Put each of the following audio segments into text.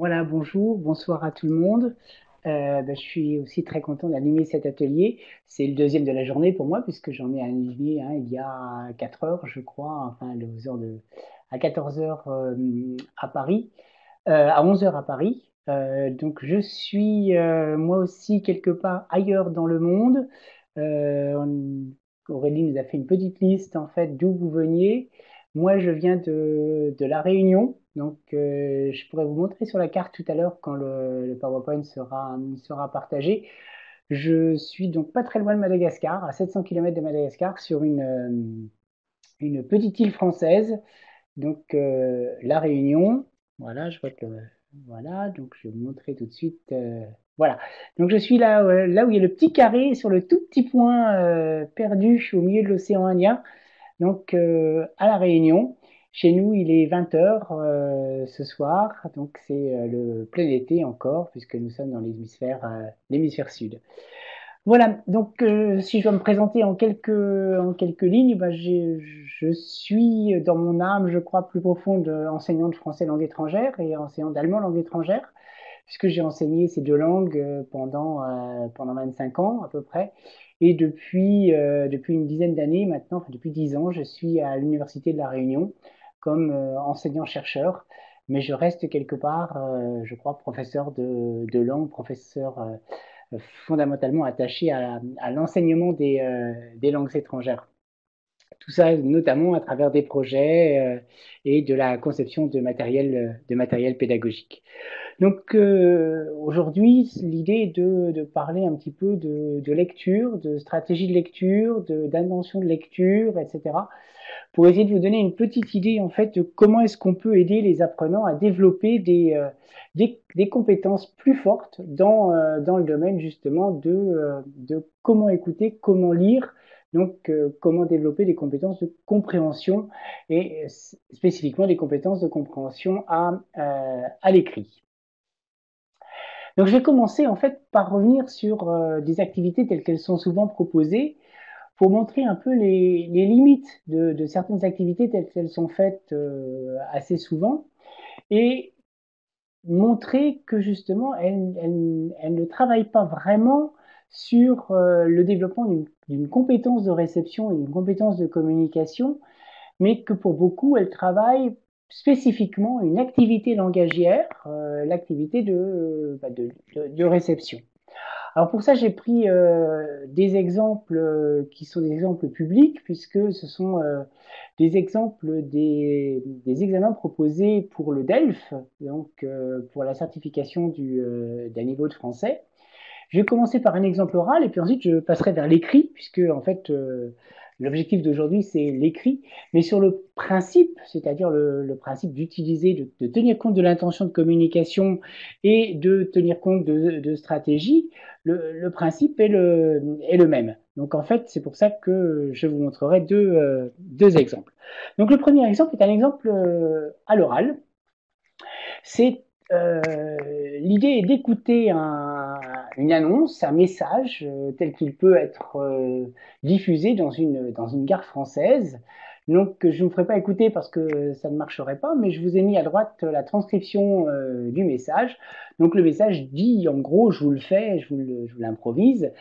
Voilà, bonjour, bonsoir à tout le monde. Je suis aussi très content d'animer cet atelier. C'est le deuxième de la journée pour moi, puisque j'en ai animé il y a 4 heures, je crois, enfin, à 14 heures à Paris, à 11 heures à Paris. Donc, je suis moi aussi quelque part ailleurs dans le monde. Aurélie nous a fait une petite liste, en fait, d'où vous veniez. Moi, je viens de La Réunion. Donc, je pourrais vous montrer sur la carte tout à l'heure quand le PowerPoint sera partagé. Je suis donc pas très loin de Madagascar, à 700 km de Madagascar, sur une petite île française. Donc, La Réunion. Voilà, je vois que. Voilà, donc je vais vous montrer tout de suite. Voilà. Donc, je suis là où il y a le petit carré sur le tout petit point perdu au milieu de l'océan Indien. Donc, à La Réunion, chez nous, il est 20 heures ce soir. Donc, c'est le plein été encore, puisque nous sommes dans l'hémisphère sud. Voilà, donc si je dois me présenter en quelques lignes, je suis dans mon âme, je crois, plus profonde, enseignant de français langue étrangère et enseignant d'allemand langue étrangère, puisque j'ai enseigné ces deux langues pendant 25 ans à peu près. Et depuis une dizaine d'années maintenant, enfin depuis 10 ans, je suis à l'Université de La Réunion comme enseignant-chercheur, mais je reste quelque part, je crois, professeur de langue, professeur fondamentalement attaché à l'enseignement des langues étrangères. Tout ça notamment à travers des projets et de la conception de matériel pédagogique. Donc aujourd'hui, l'idée est de parler un petit peu de lecture, de stratégie de lecture, d'intention de lecture, etc., pour essayer de vous donner une petite idée en fait de comment est-ce qu'on peut aider les apprenants à développer des compétences plus fortes dans le domaine justement de comment écouter, comment lire, donc comment développer des compétences de compréhension et spécifiquement des compétences de compréhension à l'écrit. Donc je vais commencer en fait par revenir sur des activités telles qu'elles sont souvent proposées pour montrer un peu les limites de certaines activités telles qu'elles sont faites assez souvent et montrer que justement elles ne travaillent pas vraiment sur le développement d'une compétence de réception et d'une compétence de communication, mais que pour beaucoup, elles travaillent spécifiquement une activité langagière, l'activité de réception. Alors pour ça, j'ai pris des exemples qui sont des exemples publics, puisque ce sont des exemples des examens proposés pour le DELF, donc pour la certification d'un niveau de français. Je vais commencer par un exemple oral et puis ensuite je passerai vers l'écrit, puisque en fait l'objectif d'aujourd'hui c'est l'écrit, mais sur le principe, c'est-à-dire le principe d'utiliser, de tenir compte de l'intention de communication et de tenir compte de stratégie, le principe est le même. Donc en fait c'est pour ça que je vous montrerai deux exemples. Donc le premier exemple est un exemple à l'oral. C'est l'idée est d'écouter une annonce, un message tel qu'il peut être diffusé dans une gare française. Donc, je ne vous ferai pas écouter parce que ça ne marcherait pas, mais je vous ai mis à droite la transcription du message. Donc, le message dit, en gros, je vous le fais, je vous l'improvise.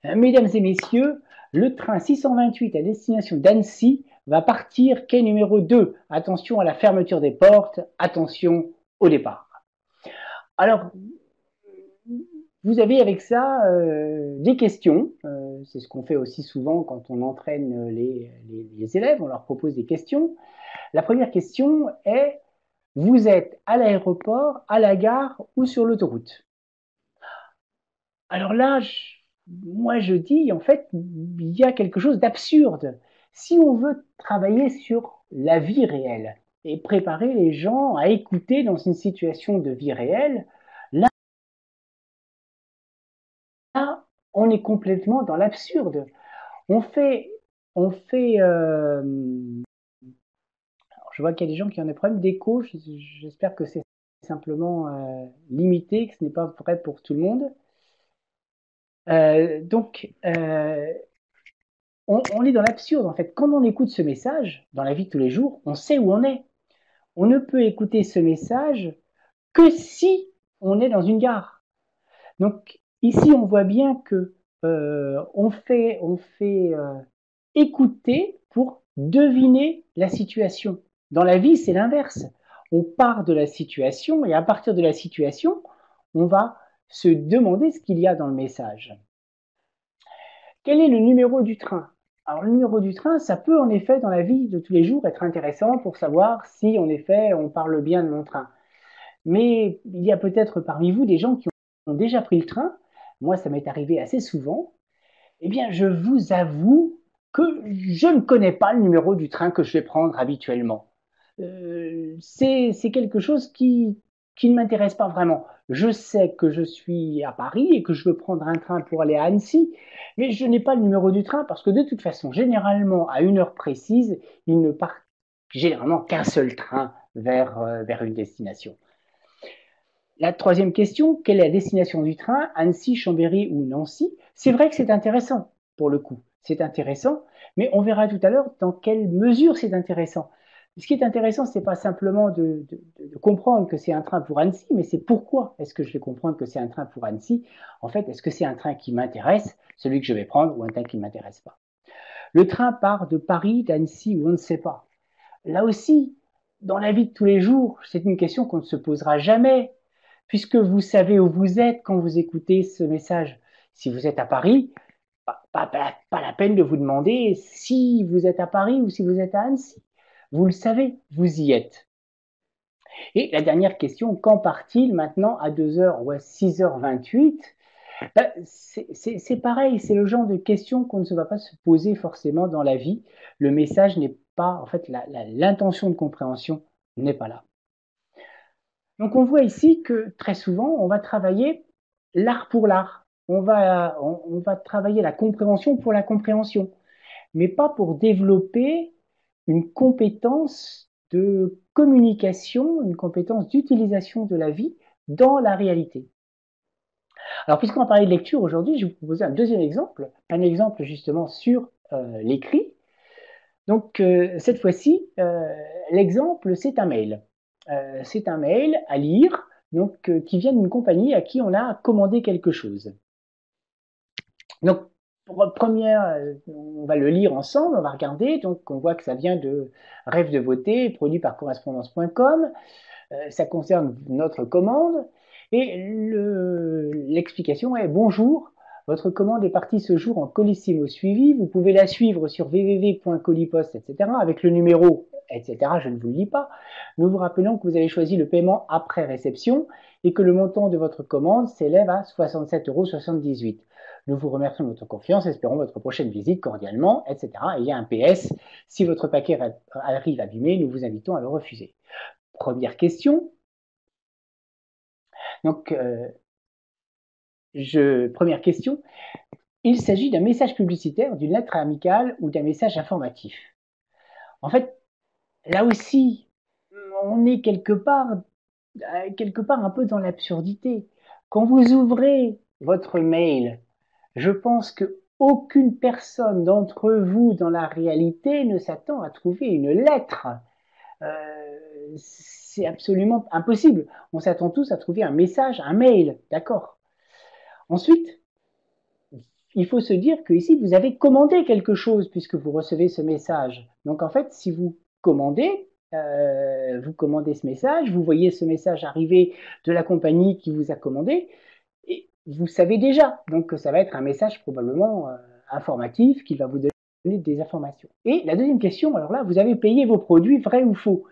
Mesdames et messieurs, le train 628 à destination d'Annecy va partir quai numéro 2. Attention à la fermeture des portes, attention au départ. Alors, vous avez avec ça des questions. C'est ce qu'on fait aussi souvent quand on entraîne les élèves. On leur propose des questions. La première question est, vous êtes à l'aéroport, à la gare ou sur l'autoroute? Alors là, moi je dis, en fait, il y a quelque chose d'absurde. Si on veut travailler sur la vie réelle et préparer les gens à écouter dans une situation de vie réelle, là, on est complètement dans l'absurde. On fait, on fait. Alors, je vois qu'il y a des gens qui ont des problèmes d'écho. J'espère que c'est simplement limité, que ce n'est pas vrai pour tout le monde. Donc, on est dans l'absurde en fait. Quand on écoute ce message dans la vie de tous les jours, on sait où on est. On ne peut écouter ce message que si on est dans une gare. Donc ici, on voit bien que on fait écouter pour deviner la situation. Dans la vie, c'est l'inverse. On part de la situation et à partir de la situation, on va se demander ce qu'il y a dans le message. Quel est le numéro du train? Alors le numéro du train, ça peut en effet dans la vie de tous les jours être intéressant pour savoir si en effet on parle bien de mon train. Mais il y a peut-être parmi vous des gens qui ont déjà pris le train. Moi, ça m'est arrivé assez souvent. Eh bien, je vous avoue que je ne connais pas le numéro du train que je vais prendre habituellement. C'est quelque chose qui ne m'intéresse pas vraiment. Je sais que je suis à Paris et que je veux prendre un train pour aller à Annecy, mais je n'ai pas le numéro du train parce que de toute façon, généralement, à une heure précise, il ne part généralement qu'un seul train vers une destination. La troisième question, quelle est la destination du train, Annecy, Chambéry ou Nancy? C'est vrai que c'est intéressant, pour le coup. C'est intéressant, mais on verra tout à l'heure dans quelle mesure c'est intéressant. Ce qui est intéressant, ce n'est pas simplement de comprendre que c'est un train pour Annecy, mais c'est pourquoi est-ce que je vais comprendre que c'est un train pour Annecy. En fait, est-ce que c'est un train qui m'intéresse, celui que je vais prendre, ou un train qui ne m'intéresse pas? Le train part de Paris, d'Annecy, ou on ne sait pas. Là aussi, dans la vie de tous les jours, c'est une question qu'on ne se posera jamais, puisque vous savez où vous êtes quand vous écoutez ce message. Si vous êtes à Paris, pas la peine de vous demander si vous êtes à Paris ou si vous êtes à Annecy. Vous le savez, vous y êtes. Et la dernière question, quand part-il maintenant à 2h ou à 6h28? Ben, c'est pareil, c'est le genre de question qu'on ne va pas se poser forcément dans la vie. Le message n'est pas, en fait, l'intention de compréhension n'est pas là. Donc on voit ici que très souvent, on va travailler l'art pour l'art. On va travailler la compréhension pour la compréhension, mais pas pour développer une compétence de communication, une compétence d'utilisation de la vie dans la réalité. Alors, puisqu'on va parler de lecture aujourd'hui, je vais vous proposer un deuxième exemple, un exemple justement sur l'écrit. Donc, cette fois-ci, l'exemple, c'est un mail. C'est un mail à lire, donc, qui vient d'une compagnie à qui on a commandé quelque chose. Donc, pour première, on va le lire ensemble, on va regarder. Donc, on voit que ça vient de Rêve de beauté, produit par correspondance.com. Ça concerne notre commande. Et l'explication est: bonjour, votre commande est partie ce jour en colissimo suivi. Vous pouvez la suivre sur www.colipost, etc. avec le numéro, etc. Je ne vous le lis pas. Nous vous rappelons que vous avez choisi le paiement après réception et que le montant de votre commande s'élève à 67,78 €. Nous vous remercions de votre confiance, espérons votre prochaine visite cordialement, etc. Et il y a un PS. Si votre paquet arrive abîmé, nous vous invitons à le refuser. Première question. Donc, première question. Il s'agit d'un message publicitaire, d'une lettre amicale ou d'un message informatif. En fait, là aussi, on est quelque part un peu dans l'absurdité. Quand vous ouvrez votre mail, je pense que aucune personne d'entre vous dans la réalité ne s'attend à trouver une lettre. C'est absolument impossible. On s'attend tous à trouver un message, un mail, d'accord. Ensuite, il faut se dire que ici, vous avez commandé quelque chose puisque vous recevez ce message. Donc en fait, si vous commandez ce message, vous voyez ce message arriver de la compagnie qui vous a commandé, et vous savez déjà, donc que ça va être un message probablement informatif qui va vous donner des informations. Et la deuxième question, alors là, vous avez payé vos produits, vrai ou faux?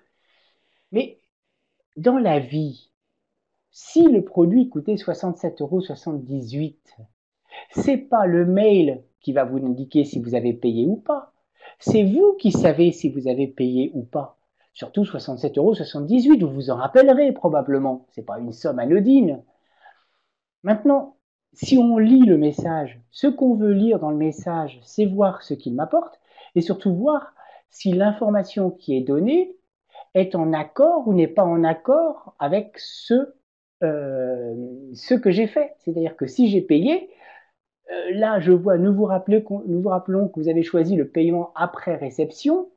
Mais dans la vie, si le produit coûtait 67,78 €, c'est pas le mail qui va vous indiquer si vous avez payé ou pas. C'est vous qui savez si vous avez payé ou pas. Surtout 67,78 €, vous vous en rappellerez probablement. C'est pas une somme anodine. Maintenant, si on lit le message, ce qu'on veut lire dans le message, c'est voir ce qu'il m'apporte et surtout voir si l'information qui est donnée est en accord ou n'est pas en accord avec ce que j'ai fait. C'est-à-dire que si j'ai payé, là, je vois, nous vous rappelons que vous avez choisi le paiement après réception.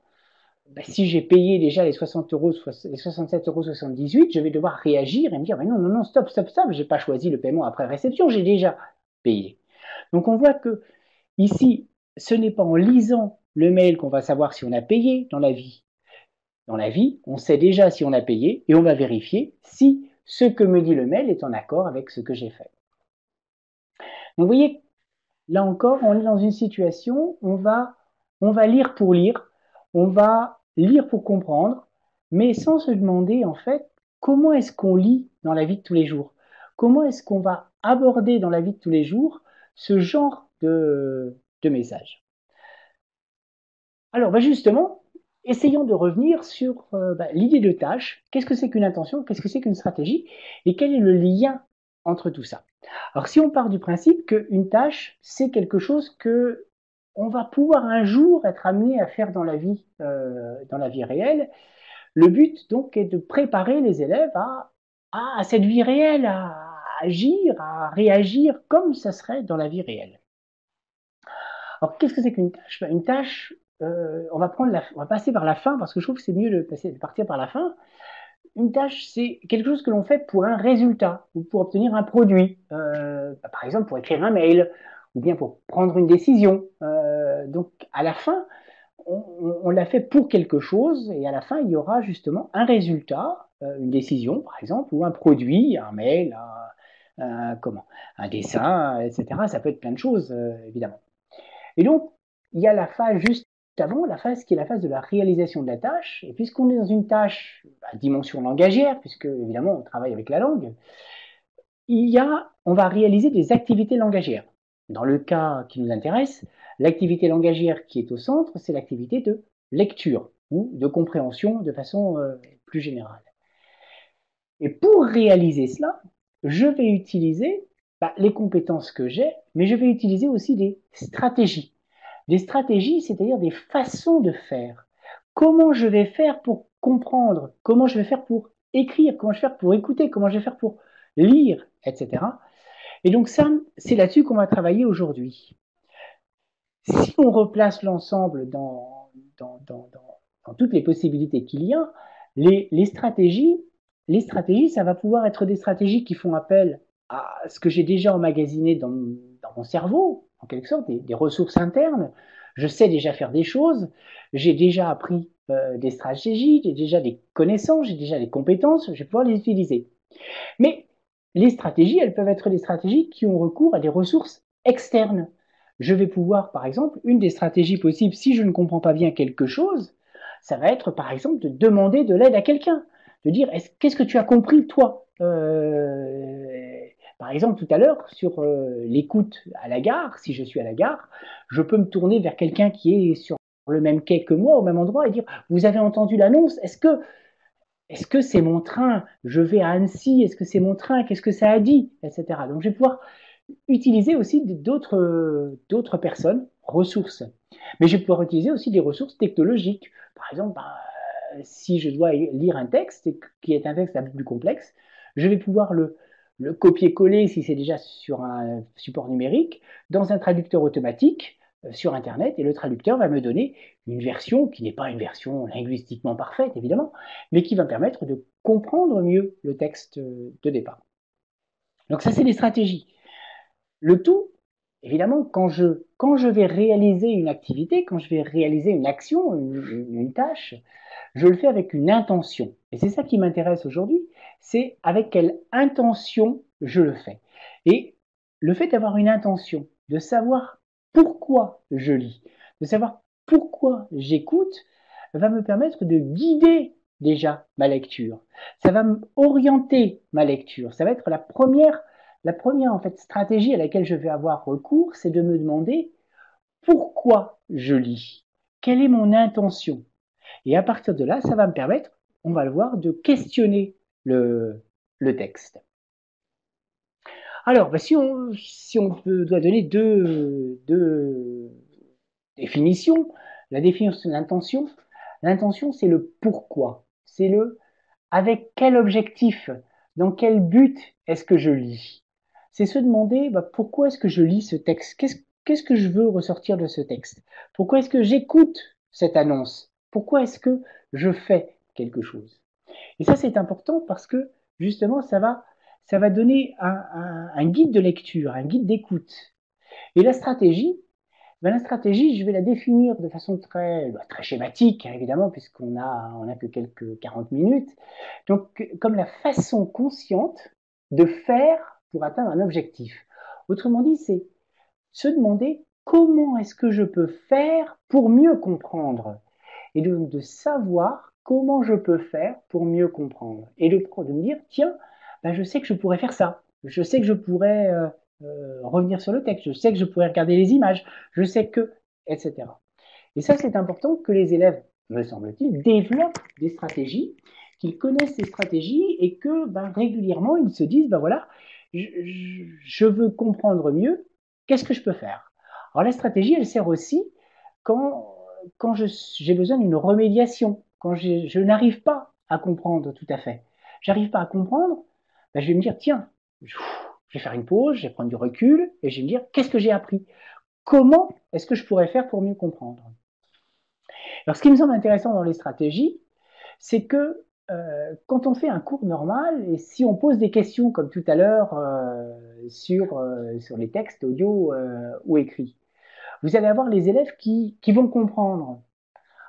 ben, si j'ai payé déjà les 60 euros, les 67,78 €, je vais devoir réagir et me dire, mais non, non, non, stop, stop, stop, j'ai pas choisi le paiement après réception, j'ai déjà payé. Donc on voit que ici, ce n'est pas en lisant le mail qu'on va savoir si on a payé dans la vie. Dans la vie, on sait déjà si on a payé et on va vérifier si ce que me dit le mail est en accord avec ce que j'ai fait. Donc vous voyez, là encore, on est dans une situation, on va lire pour lire, on va lire pour comprendre, mais sans se demander en fait comment est-ce qu'on lit dans la vie de tous les jours. Comment est-ce qu'on va aborder dans la vie de tous les jours ce genre de message. Alors, bah justement, essayons de revenir sur l'idée de tâche. Qu'est-ce que c'est qu'une intention? Qu'est-ce que c'est qu'une stratégie? Et quel est le lien entre tout ça? Alors, si on part du principe qu'une tâche, c'est quelque chose que on va pouvoir un jour être amené à faire dans la vie réelle, le but donc est de préparer les élèves à cette vie réelle, à agir, à réagir comme ça serait dans la vie réelle. Alors, qu'est-ce que c'est qu'une tâche? Une tâche, on va passer par la fin parce que je trouve que c'est mieux de partir par la fin. Une tâche, c'est quelque chose que l'on fait pour un résultat ou pour obtenir un produit. Par exemple, pour écrire un mail ou bien pour prendre une décision. Donc, à la fin, on l'a fait pour quelque chose et à la fin, il y aura justement un résultat, une décision, par exemple, ou un produit, un mail, un dessin, etc. Ça peut être plein de choses, évidemment. Et donc, il y a la phase juste avant, la phase qui est la phase de la réalisation de la tâche. Et puisqu'on est dans une tâche à dimension langagière, puisque évidemment on travaille avec la langue, on va réaliser des activités langagières. Dans le cas qui nous intéresse, l'activité langagière qui est au centre, c'est l'activité de lecture ou de compréhension de façon plus générale. Et pour réaliser cela, je vais utiliser les compétences que j'ai, mais je vais utiliser aussi des stratégies. Des stratégies, c'est-à-dire des façons de faire. Comment je vais faire pour comprendre? Comment je vais faire pour écrire? Comment je vais faire pour écouter? Comment je vais faire pour lire? Etc. Et donc ça, c'est là-dessus qu'on va travailler aujourd'hui. Si on replace l'ensemble dans toutes les possibilités qu'il y a, les stratégies, ça va pouvoir être des stratégies qui font appel à ce que j'ai déjà emmagasiné dans mon cerveau, en quelque sorte, des ressources internes. Je sais déjà faire des choses, j'ai déjà appris des stratégies, j'ai déjà des connaissances, j'ai déjà des compétences, je vais pouvoir les utiliser. Mais les stratégies, elles peuvent être des stratégies qui ont recours à des ressources externes. Je vais pouvoir, par exemple, une des stratégies possibles, si je ne comprends pas bien quelque chose, ça va être, par exemple, de demander de l'aide à quelqu'un, de dire, qu'est-ce que tu as compris, toi? Par exemple, tout à l'heure, sur l'écoute à la gare, si je suis à la gare, je peux me tourner vers quelqu'un qui est sur le même quai que moi, au même endroit, et dire, vous avez entendu l'annonce? Est-ce que c'est mon train? Je vais à Annecy, est-ce que c'est mon train? Qu'est-ce que ça a dit? Etc. Donc je vais pouvoir utiliser aussi d'autres personnes, ressources. Mais je vais pouvoir utiliser aussi des ressources technologiques. Par exemple, si je dois lire un texte, qui est un texte un peu plus complexe, je vais pouvoir le copier-coller, si c'est déjà sur un support numérique, dans un traducteur automatique sur Internet, et le traducteur va me donner une version qui n'est pas une version linguistiquement parfaite, évidemment, mais qui va me permettre de comprendre mieux le texte de départ. Donc ça, c'est des stratégies. Le tout, évidemment, quand je vais réaliser une activité, quand je vais réaliser une action, une tâche, je le fais avec une intention. Et c'est ça qui m'intéresse aujourd'hui, c'est avec quelle intention je le fais. Et le fait d'avoir une intention, de savoir pourquoi je lis, de savoir pourquoi j'écoute, va me permettre de guider déjà ma lecture. Ça va orienter ma lecture. Ça va être la première en fait stratégie à laquelle je vais avoir recours, c'est de me demander pourquoi je lis. Quelle est mon intention? Et à partir de là, ça va me permettre, on va le voir, de questionner le texte. Alors, si on doit donner deux définitions, la définition de l'intention, c'est le pourquoi. C'est le avec quel objectif, dans quel but est-ce que je lis. C'est se demander pourquoi est-ce que je lis ce texte, qu'est-ce que je veux ressortir de ce texte, pourquoi est-ce que j'écoute cette annonce, Pourquoi est-ce que je fais quelque chose? Et ça, c'est important parce que justement, ça va donner un guide de lecture, un guide d'écoute. Et la stratégie, je vais la définir de façon très schématique, hein, évidemment, on a que quelques 40 minutes. Donc, comme la façon consciente de faire pour atteindre un objectif. Autrement dit, c'est se demander comment est-ce que je peux faire pour mieux comprendre et de savoir comment je peux faire pour mieux comprendre. Et de me dire, tiens, ben je sais que je pourrais faire ça. Je sais que je pourrais revenir sur le texte. Je sais que je pourrais regarder les images. Je sais que, etc. Et ça, c'est important que les élèves, me semble-t-il, développent des stratégies, qu'ils connaissent ces stratégies et que ben, régulièrement, ils se disent, ben voilà, je veux comprendre mieux, qu'est-ce que je peux faire? Alors la stratégie, elle sert aussi quand, quand j'ai besoin d'une remédiation, quand je n'arrive pas à comprendre tout à fait. J'arrive pas à comprendre, ben, je vais me dire, tiens, je vais faire une pause, je vais prendre du recul et je vais me dire, qu'est-ce que j'ai appris? Comment est-ce que je pourrais faire pour mieux comprendre? Alors, ce qui me semble intéressant dans les stratégies, c'est que quand on fait un cours normal, et si on pose des questions comme tout à l'heure sur les textes audio ou écrits, vous allez avoir les élèves qui vont comprendre.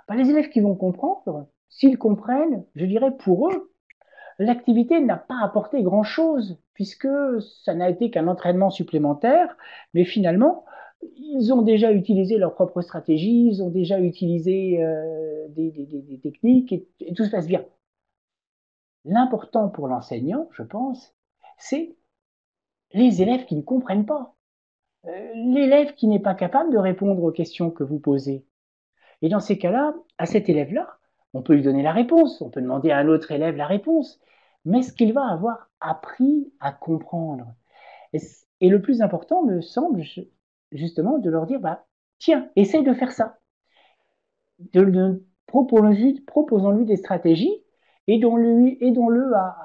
Ben, les élèves qui vont comprendre, s'ils comprennent, je dirais pour eux, l'activité n'a pas apporté grand-chose, puisque ça n'a été qu'un entraînement supplémentaire, mais finalement, ils ont déjà utilisé leur propre stratégie, ils ont déjà utilisé des techniques, et tout se passe bien. L'important pour l'enseignant, je pense, c'est les élèves qui ne comprennent pas, l'élève qui n'est pas capable de répondre aux questions que vous posez. Et dans ces cas-là, à cet élève-là, on peut lui donner la réponse, on peut demander à un autre élève la réponse, mais ce qu'il va avoir appris à comprendre. Et le plus important me semble justement de leur dire, bah, tiens, essaye de faire ça. Proposons-lui des stratégies, aidons-le à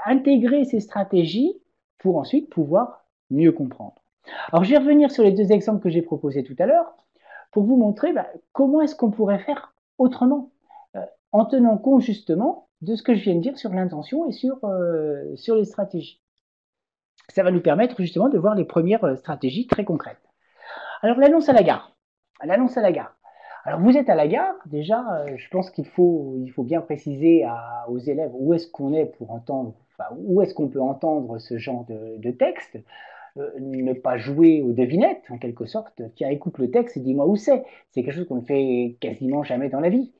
intégrer ces stratégies pour ensuite pouvoir mieux comprendre. Alors, je vais revenir sur les deux exemples que j'ai proposés tout à l'heure pour vous montrer bah, comment est-ce qu'on pourrait faire autrement, en tenant compte justement de ce que je viens de dire sur l'intention et sur les stratégies. Ça va nous permettre justement de voir les premières stratégies très concrètes. Alors, l'annonce à la gare. L'annonce à la gare. Alors, vous êtes à la gare, déjà, je pense qu'il faut bien préciser aux élèves où est-ce qu'on est pour entendre, enfin, où est-ce qu'on peut entendre ce genre de texte. Ne pas jouer aux devinettes, en quelque sorte. Tiens, écoute le texte et dis-moi où c'est. C'est quelque chose qu'on ne fait quasiment jamais dans la vie.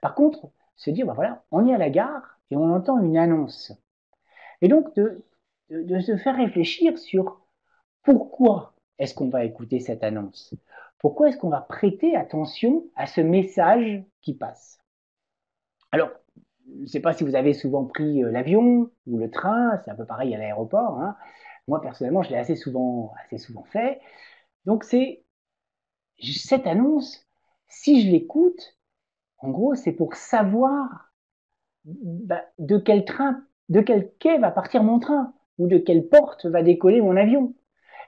Par contre, se dire, ben voilà, on est à la gare et on entend une annonce. Et donc, de se faire réfléchir sur pourquoi est-ce qu'on va écouter cette annonce? Pourquoi est-ce qu'on va prêter attention à ce message qui passe? Alors, je ne sais pas si vous avez souvent pris l'avion ou le train, c'est un peu pareil à l'aéroport, hein. Moi, personnellement, je l'ai assez souvent fait. Donc, c'est cette annonce, si je l'écoute, en gros, c'est pour savoir bah, de quel quai va partir mon train, ou de quelle porte va décoller mon avion,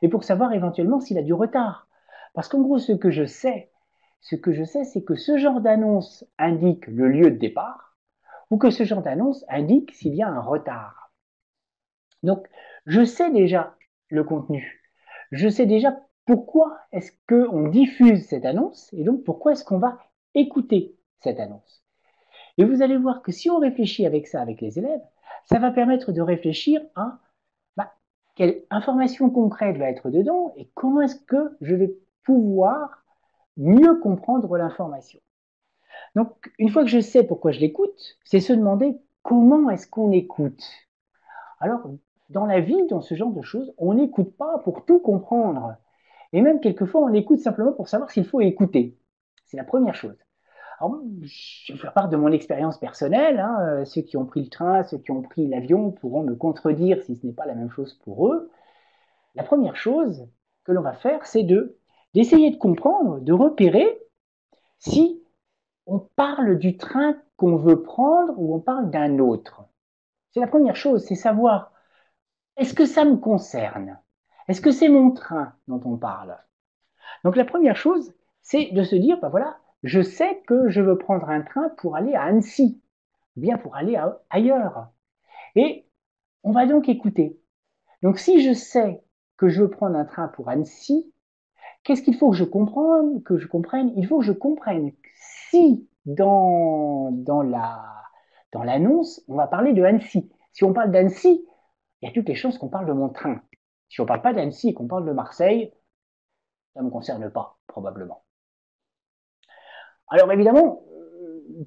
et pour savoir éventuellement s'il a du retard. Parce qu'en gros, ce que je sais, c'est que ce genre d'annonce indique le lieu de départ, ou que ce genre d'annonce indique s'il y a un retard. Donc, je sais déjà le contenu. Je sais déjà pourquoi est-ce qu'on diffuse cette annonce et donc pourquoi est-ce qu'on va écouter cette annonce. Et vous allez voir que si on réfléchit avec ça avec les élèves, ça va permettre de réfléchir à bah, quelle information concrète va être dedans et comment est-ce que je vais pouvoir mieux comprendre l'information. Donc, une fois que je sais pourquoi je l'écoute, c'est se demander comment est-ce qu'on écoute. Alors, dans la vie, dans ce genre de choses, on n'écoute pas pour tout comprendre. Et même quelquefois, on écoute simplement pour savoir s'il faut écouter. C'est la première chose. Alors, je vais faire part de mon expérience personnelle. Hein. Ceux qui ont pris le train, ceux qui ont pris l'avion pourront me contredire si ce n'est pas la même chose pour eux. La première chose que l'on va faire, c'est d'essayer de comprendre, de repérer si on parle du train qu'on veut prendre ou on parle d'un autre. C'est la première chose, c'est savoir, est-ce que ça me concerne? Est-ce que c'est mon train dont on parle? Donc la première chose, c'est de se dire, ben voilà, je sais que je veux prendre un train pour aller à Annecy, ou bien pour aller ailleurs. Et on va donc écouter. Donc si je sais que je veux prendre un train pour Annecy, qu'est-ce qu'il faut que je comprenne? Il faut que je comprenne si dans l'annonce, on va parler de Annecy. Si on parle d'Annecy, il y a toutes les chances qu'on parle de mon train. Si on ne parle pas d'Annecy et qu'on parle de Marseille, ça ne me concerne pas, probablement. Alors évidemment,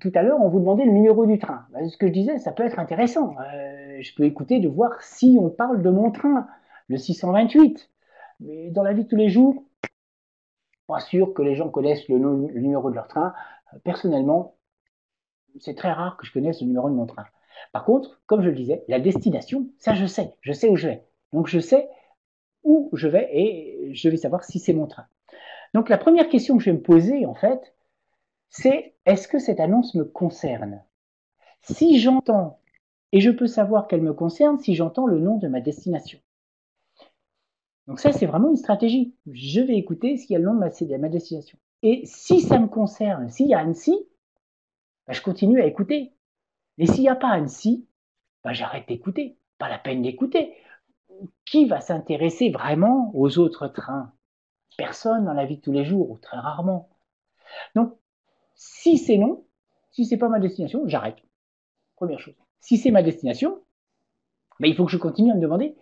tout à l'heure, on vous demandait le numéro du train. Ce que je disais, ça peut être intéressant. Je peux écouter de voir si on parle de mon train, le 628. Mais dans la vie de tous les jours, pas sûr que les gens connaissent le numéro de leur train. Personnellement, c'est très rare que je connaisse le numéro de mon train. Par contre, comme je le disais, la destination, ça je sais où je vais. Donc je sais où je vais et je vais savoir si c'est mon train. Donc la première question que je vais me poser, en fait, c'est est-ce que cette annonce me concerne? Si j'entends, et je peux savoir qu'elle me concerne si j'entends le nom de ma destination. Donc ça, c'est vraiment une stratégie. Je vais écouter s'il y a le nom de ma destination. Et si ça me concerne, s'il y a Annecy, bah, je continue à écouter. Et s'il n'y a pas Annecy, bah, j'arrête d'écouter. Pas la peine d'écouter. Qui va s'intéresser vraiment aux autres trains? Personne dans la vie de tous les jours, ou très rarement. Donc, si c'est non, si c'est pas ma destination, j'arrête. Première chose. Si c'est ma destination, bah, il faut que je continue à me demander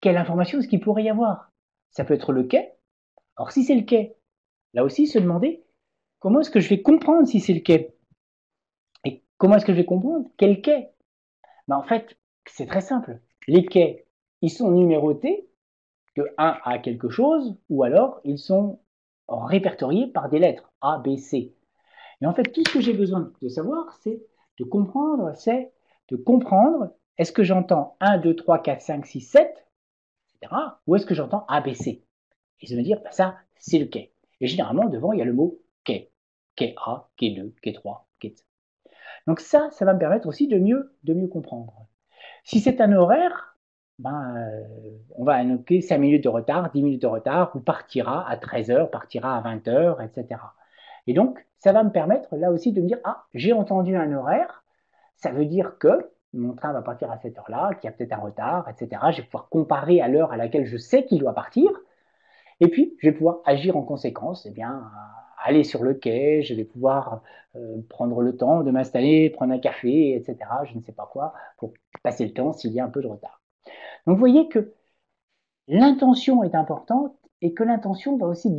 quelle information est-ce qu'il pourrait y avoir. Ça peut être le quai. Alors, si c'est le quai, là aussi, se demander comment est-ce que je vais comprendre si c'est le quai. Et comment est-ce que je vais comprendre quel quai? Ben, en fait, c'est très simple. Les quais, ils sont numérotés de 1 à quelque chose, ou alors ils sont répertoriés par des lettres A, B, C. Et en fait, tout ce que j'ai besoin de savoir, c'est de comprendre, est-ce que j'entends 1, 2, 3, 4, 5, 6, 7, etc., ou est-ce que j'entends A, B, C? Et se me dire, ben ça, c'est le quai. Et généralement, devant, il y a le mot quai. Quai A, quai 2, quai 3, quai 7. Donc ça va me permettre aussi de mieux comprendre. Si c'est un horaire, on va annoter 5 minutes de retard, 10 minutes de retard, ou partira à 13 heures, partira à 20 heures, etc. Et donc, ça va me permettre là aussi de me dire, ah, j'ai entendu un horaire, ça veut dire que mon train va partir à cette heure-là, qu'il y a peut-être un retard, etc. Je vais pouvoir comparer à l'heure à laquelle je sais qu'il doit partir, et puis je vais pouvoir agir en conséquence, eh bien, aller sur le quai, je vais pouvoir prendre le temps de m'installer, prendre un café, etc. Je ne sais pas quoi, pour passer le temps s'il y a un peu de retard. Donc vous voyez que l'intention est importante et que l'intention va aussi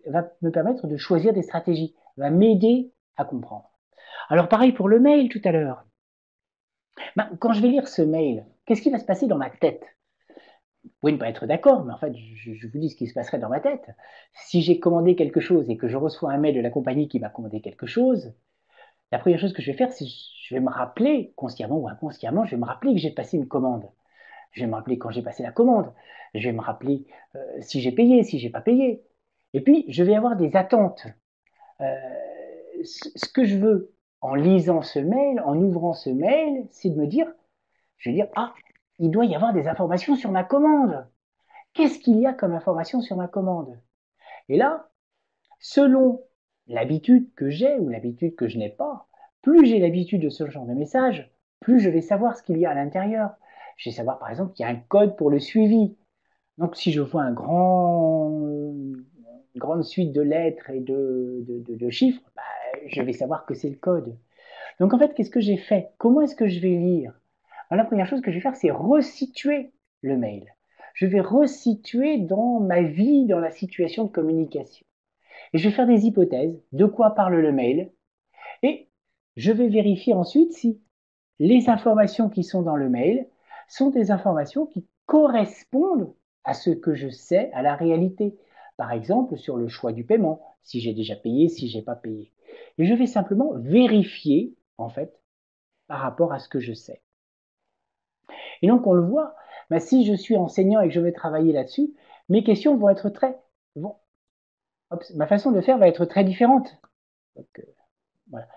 va me permettre de choisir des stratégies, va m'aider à comprendre. Alors pareil pour le mail tout à l'heure. Quand je vais lire ce mail, qu'est-ce qui va se passer dans ma tête? Vous pouvez ne pas être d'accord, mais en fait, je vous dis ce qui se passerait dans ma tête. Si j'ai commandé quelque chose et que je reçois un mail de la compagnie qui m'a commandé quelque chose, la première chose que je vais faire, c'est je vais me rappeler, consciemment ou inconsciemment, je vais me rappeler que j'ai passé une commande. Je vais me rappeler quand j'ai passé la commande. Je vais me rappeler si j'ai payé, si j'ai pas payé. Et puis, je vais avoir des attentes. Euh, ce que je veux en lisant ce mail, en ouvrant ce mail, c'est de me dire, je vais dire, ah, il doit y avoir des informations sur ma commande. Qu'est-ce qu'il y a comme information sur ma commande? Et là, selon l'habitude que j'ai ou l'habitude que je n'ai pas, plus j'ai l'habitude de ce genre de message, plus je vais savoir ce qu'il y a à l'intérieur. Je vais savoir par exemple qu'il y a un code pour le suivi. Donc si je vois une grande suite de lettres et de chiffres, je vais savoir que c'est le code. Donc en fait, qu'est-ce que j'ai fait? Comment est-ce que je vais lire? La première chose que je vais faire, c'est resituer le mail. Je vais resituer dans ma vie, dans la situation de communication. Et je vais faire des hypothèses, de quoi parle le mail, et je vais vérifier ensuite si les informations qui sont dans le mail sont des informations qui correspondent à ce que je sais, à la réalité. Par exemple, sur le choix du paiement, si j'ai déjà payé, si j'ai pas payé. Et je vais simplement vérifier, en fait, par rapport à ce que je sais. Et donc, on le voit, si je suis enseignant et que je vais travailler là-dessus, mes questions vont être ma façon de faire va être très différente. Donc, voilà.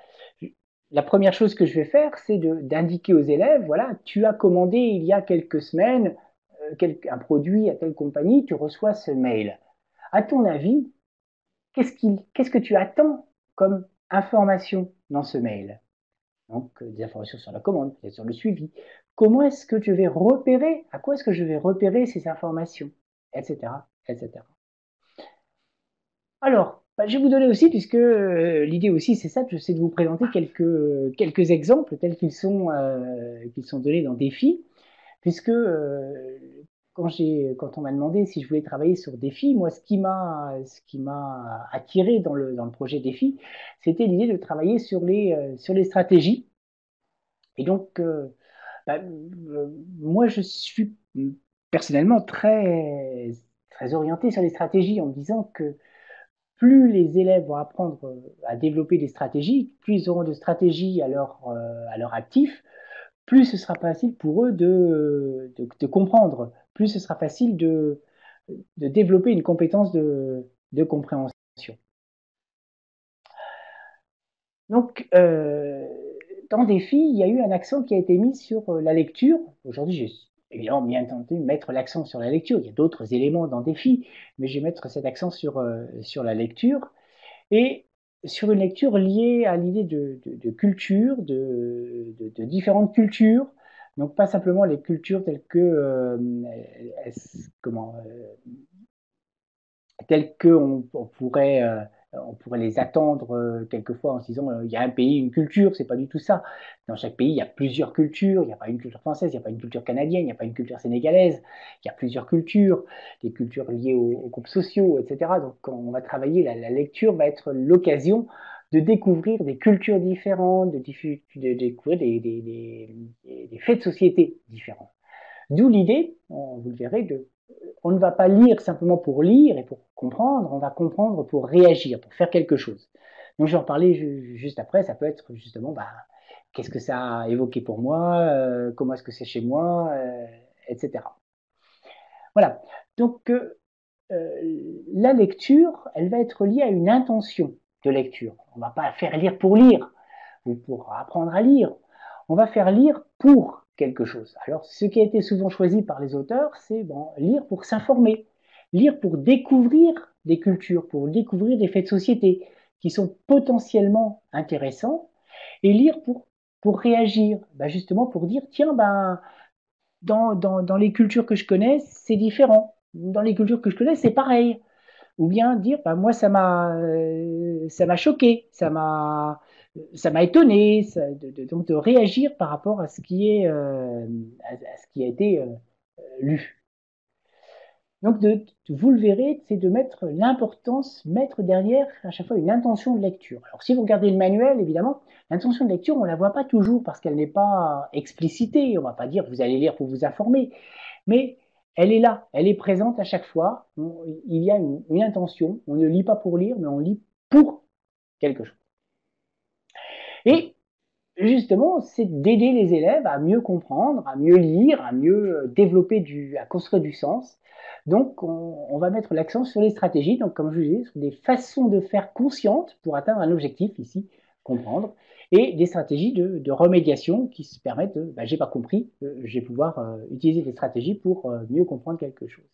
La première chose que je vais faire, c'est d'indiquer aux élèves, voilà, tu as commandé il y a quelques semaines un produit à telle compagnie, tu reçois ce mail. À ton avis, qu'est-ce que tu attends comme information dans ce mail? Donc, des informations sur la commande, peut-être sur le suivi. Comment est-ce que je vais repérer, à quoi est-ce que je vais repérer ces informations, etc., etc. Alors, bah, je vais vous donner aussi, puisque l'idée aussi, c'est ça, c'est de vous présenter quelques exemples tels qu'ils sont donnés dans Défi, puisque quand on m'a demandé si je voulais travailler sur Défi, moi, ce qui m'a attiré dans le projet Défi, c'était l'idée de travailler sur les stratégies. Et donc, bah, moi, je suis personnellement très orienté sur les stratégies en me disant que plus les élèves vont apprendre à développer des stratégies, plus ils auront de stratégies à leur actif, plus ce sera facile pour eux de comprendre, plus ce sera facile de développer une compétence de compréhension. Donc, dans Défi, il y a eu un accent qui a été mis sur la lecture. Aujourd'hui, j'ai évidemment bien entendu mettre l'accent sur la lecture. Il y a d'autres éléments dans Défi, mais je vais mettre cet accent sur la lecture. Et sur une lecture liée à l'idée de culture, de différentes cultures. Donc, pas simplement les cultures telles que, comment, telles on pourrait les attendre quelquefois en se disant il y a un pays, une culture, c'est pas du tout ça. Dans chaque pays, il y a plusieurs cultures, il n'y a pas une culture française, il n'y a pas une culture canadienne, il n'y a pas une culture sénégalaise, il y a plusieurs cultures, des cultures liées aux groupes sociaux, etc. Donc quand on va travailler, la lecture va être l'occasion de découvrir des cultures différentes, de découvrir des faits de société différents. D'où l'idée, vous le verrez, on ne va pas lire simplement pour lire et pour comprendre, on va comprendre pour réagir, pour faire quelque chose. Donc je vais en parler juste après, ça peut être justement, bah, qu'est-ce que ça a évoqué pour moi, comment est-ce que c'est chez moi, etc. Voilà, donc la lecture, elle va être liée à une intention de lecture. On ne va pas faire lire ou pour apprendre à lire. On va faire lire pour quelque chose. Alors, ce qui a été souvent choisi par les auteurs, c'est bon, lire pour s'informer, lire pour découvrir des cultures, pour découvrir des faits de société qui sont potentiellement intéressants, et lire pour réagir, ben justement pour dire, tiens, ben, dans les cultures que je connais, c'est différent. Dans les cultures que je connais, c'est pareil. Ou bien dire, bah, moi, ça m'a choqué, ça m'a étonné, donc de réagir par rapport à ce qui est, à ce qui a été lu. Donc, vous le verrez, c'est de mettre l'importance, mettre derrière à chaque fois une intention de lecture. Alors, si vous regardez le manuel, évidemment, l'intention de lecture, on ne la voit pas toujours parce qu'elle n'est pas explicitée. On ne va pas dire vous allez lire pour vous informer, mais elle est là, elle est présente à chaque fois. Il y a une intention. On ne lit pas pour lire, mais on lit pour quelque chose. Et justement, c'est d'aider les élèves à mieux comprendre, à mieux lire, à mieux développer à construire du sens. Donc, on va mettre l'accent sur les stratégies, donc comme je vous disais, sur des façons de faire conscientes pour atteindre un objectif, ici, comprendre, et des stratégies de remédiation qui se permettent de, bah, j'ai pas compris, je vais pouvoir utiliser des stratégies pour mieux comprendre quelque chose.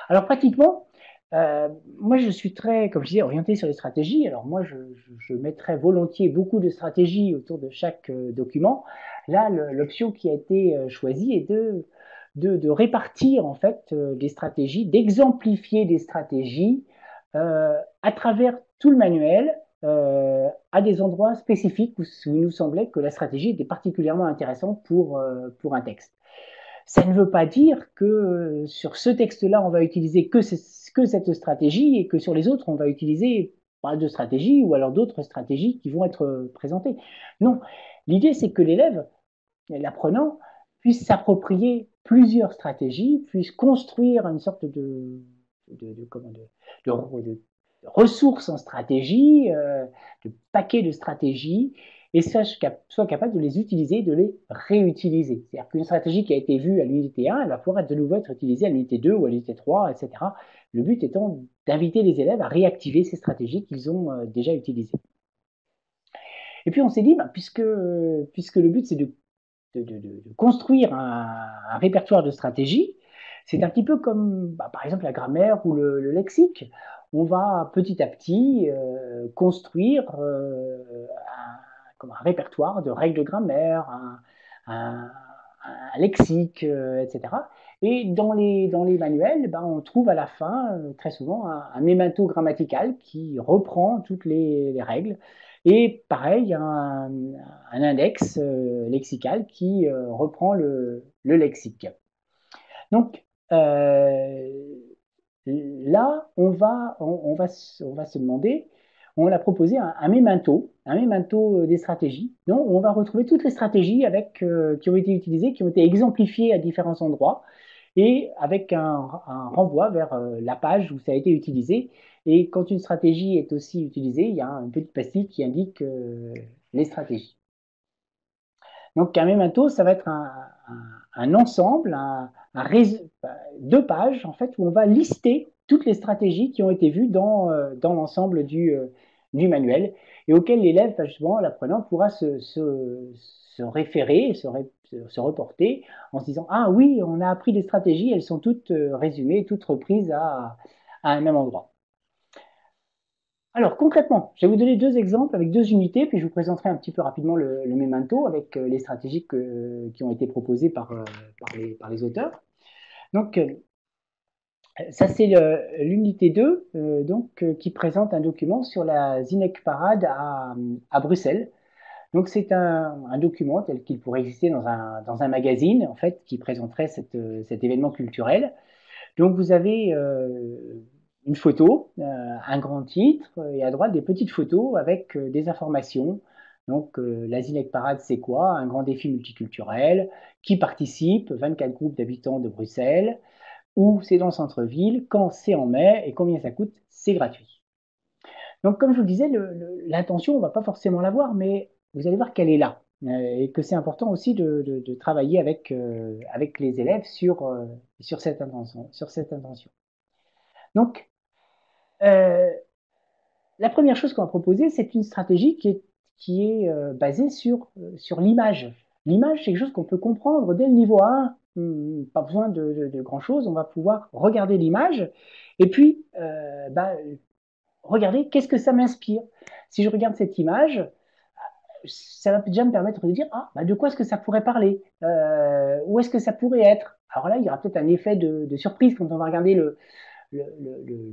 Alors pratiquement, euh, moi je suis très, comme je disais, orienté sur les stratégies. Alors moi je mettrais volontiers beaucoup de stratégies autour de chaque document. Là, l'option qui a été choisie est de répartir en fait des stratégies, d'exemplifier des stratégies à travers tout le manuel à des endroits spécifiques où il nous semblait que la stratégie était particulièrement intéressante pour un texte. Ça ne veut pas dire que sur ce texte-là, on va utiliser que cette stratégie et que sur les autres, on va utiliser pas de stratégie ou alors d'autres stratégies qui vont être présentées. Non, l'idée, c'est que l'élève, l'apprenant, puisse s'approprier plusieurs stratégies, puisse construire une sorte de ressources en stratégie, de paquets de stratégies, et soit capable de les utiliser, de les réutiliser. C'est-à-dire qu'une stratégie qui a été vue à l'unité 1, elle va pouvoir de nouveau être utilisée à l'unité 2 ou à l'unité 3, etc. Le but étant d'inviter les élèves à réactiver ces stratégies qu'ils ont déjà utilisées. Et puis on s'est dit, bah, puisque le but c'est de construire un répertoire de stratégies, c'est un petit peu comme, bah, par exemple, la grammaire ou le lexique. on va petit à petit construire comme un répertoire de règles de grammaire, un- un lexique, etc. Et dans les manuels, ben, on trouve à la fin, très souvent, un mémento grammatical qui reprend toutes les règles. Et pareil, il y a un index lexical qui reprend le lexique. Donc, là, on va se demander, on a proposé un memento des stratégies, donc on va retrouver toutes les stratégies qui ont été utilisées, qui ont été exemplifiées à différents endroits, et avec un renvoi vers la page où ça a été utilisé. Et quand une stratégie est aussi utilisée, il y a une petite pastille qui indique les stratégies. Donc un memento, ça va être un ensemble, deux pages en fait où on va lister toutes les stratégies qui ont été vues dans l'ensemble du manuel et auxquelles l'élève, justement, l'apprenant pourra se référer, se reporter en se disant ah oui, on a appris des stratégies, elles sont toutes résumées, toutes reprises à un même endroit. Alors concrètement, je vais vous donner deux exemples avec deux unités, puis je vous présenterai un petit peu rapidement le memento avec les stratégies qui ont été proposées par les auteurs. Donc ça c'est l'unité 2 qui présente un document sur la Zinec Parade à Bruxelles. Donc c'est un document tel qu'il pourrait exister dans un magazine en fait qui présenterait cet événement culturel. Donc vous avez une photo, un grand titre, et à droite des petites photos avec des informations. Donc la Zinec Parade, c'est quoi? Un grand défi multiculturel. Qui participe? 24 groupes d'habitants de Bruxelles. Où c'est dans le centre-ville, quand c'est en mai et combien ça coûte? C'est gratuit. Donc comme je vous le disais, l'intention, on ne va pas forcément l'avoir, mais vous allez voir qu'elle est là. Et que c'est important aussi de travailler avec les élèves sur cette intention. Sur cette intention. Donc, euh, la première chose qu'on va proposer, c'est une stratégie qui est basée sur l'image. L'image, c'est quelque chose qu'on peut comprendre dès le niveau 1. Pas besoin de grand-chose, on va pouvoir regarder l'image et puis regarder qu'est-ce que ça m'inspire. Si je regarde cette image, ça va déjà me permettre de dire ah, de quoi est-ce que ça pourrait parler, où est-ce que ça pourrait être. Alors là, il y aura peut-être un effet de surprise quand on va regarder le, le, le,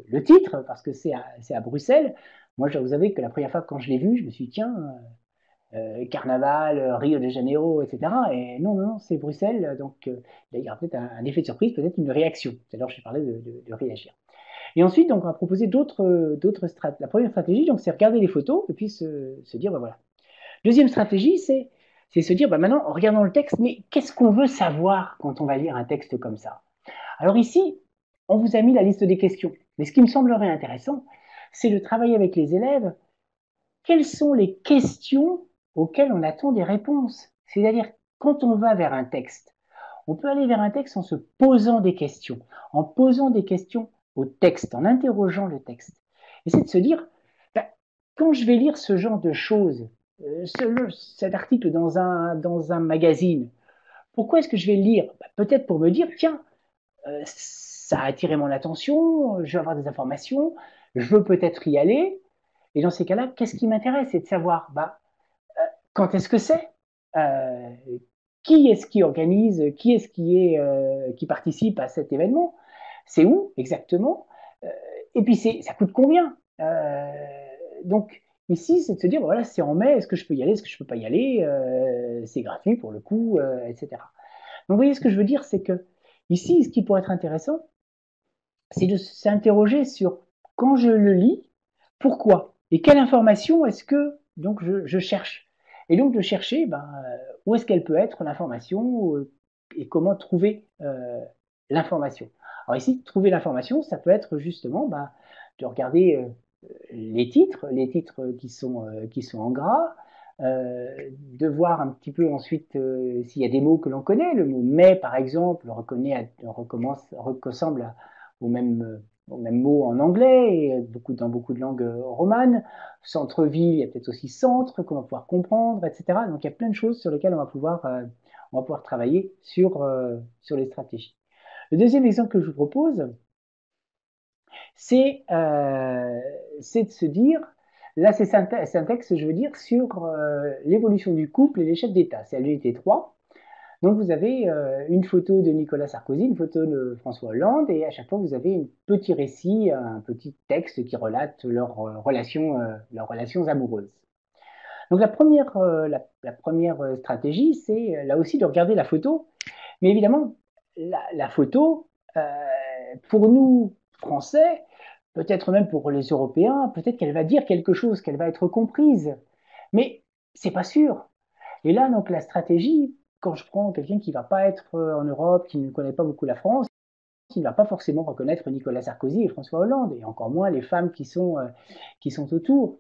le titre, parce que c'est à Bruxelles. Moi, je dois vous avouer que la première fois quand je l'ai vu, je me suis dit, tiens, Carnaval, Rio de Janeiro, etc. Et non, non, non, c'est Bruxelles, donc il y aura peut-être un effet de surprise, peut-être une réaction. Tout à l'heure, je parlais de réagir. Et ensuite, donc, on va proposer d'autres stratégies. La première stratégie, donc, c'est regarder les photos et puis se dire, voilà. Deuxième stratégie, c'est se dire, maintenant, en regardant le texte, mais qu'est-ce qu'on veut savoir quand on va lire un texte comme ça? Alors ici, on vous a mis la liste des questions. Mais ce qui me semblerait intéressant, c'est de travailler avec les élèves. Quelles sont les questions auxquelles on attend des réponses? C'est-à-dire, quand on va vers un texte, on peut aller vers un texte en se posant des questions, en posant des questions au texte, en interrogeant le texte. Et c'est de se dire, ben, quand je vais lire ce genre de choses, cet article dans un magazine, pourquoi est-ce que je vais le lire? Peut-être pour me dire, tiens, ça a attiré mon attention, je veux avoir des informations, je veux peut-être y aller. Et dans ces cas-là, qu'est-ce qui m'intéresse? C'est de savoir quand est-ce que c'est, euh, qui est-ce qui organise, qui est-ce qui participe à cet événement, c'est où exactement, euh, et puis ça coûte combien. Donc ici, c'est de se dire, voilà, c'est en mai, est-ce que je peux y aller, est-ce que je peux pas y aller, c'est gratuit pour le coup, etc. Donc vous voyez ce que je veux dire, c'est que ici, ce qui pourrait être intéressant, c'est de s'interroger sur quand je le lis, pourquoi et quelle information est-ce que donc je cherche. Et donc de chercher où est-ce qu'elle peut être l'information et comment trouver l'information. Alors ici, trouver l'information, ça peut être justement de regarder les titres qui sont en gras, de voir un petit peu ensuite s'il y a des mots que l'on connaît. Le mot mais, par exemple, ressemble au même mot en anglais et dans beaucoup de langues romanes. Centre-ville, il y a peut-être aussi centre qu'on va pouvoir comprendre, etc. Donc il y a plein de choses sur lesquelles on va pouvoir travailler sur les stratégies. Le deuxième exemple que je vous propose, c'est de se dire, là c'est un texte, je veux dire, sur l'évolution du couple et les chefs d'État. C'est à l'unité 3. Donc vous avez une photo de Nicolas Sarkozy, une photo de François Hollande, et à chaque fois vous avez un petit récit, un petit texte qui relate leurs relations amoureuses. Donc la première stratégie, c'est là aussi de regarder la photo, mais évidemment, la photo, pour nous, Français, peut-être même pour les Européens, peut-être qu'elle va dire quelque chose, qu'elle va être comprise, mais c'est pas sûr. Et là, donc, la stratégie, quand je prends quelqu'un qui ne va pas être en Europe, qui ne connaît pas beaucoup la France, qui ne va pas forcément reconnaître Nicolas Sarkozy et François Hollande, et encore moins les femmes qui sont autour.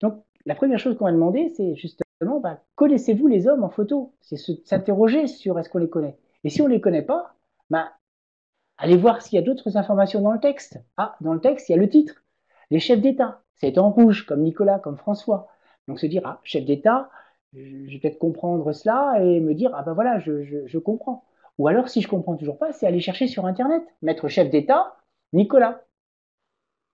Donc, la première chose qu'on va demander, c'est justement, bah, connaissez-vous les hommes en photo? C'est s'interroger sur est-ce qu'on les connaît. Et si on ne les connaît pas, bah, allez voir s'il y a d'autres informations dans le texte. Ah, dans le texte, il y a le titre. Les chefs d'État. C'est en rouge, comme Nicolas, comme François. Donc se dire, ah, chef d'État, je vais peut-être comprendre cela et me dire, ah ben voilà, je comprends. Ou alors, si je comprends toujours pas, c'est aller chercher sur Internet, mettre chef d'État, Nicolas.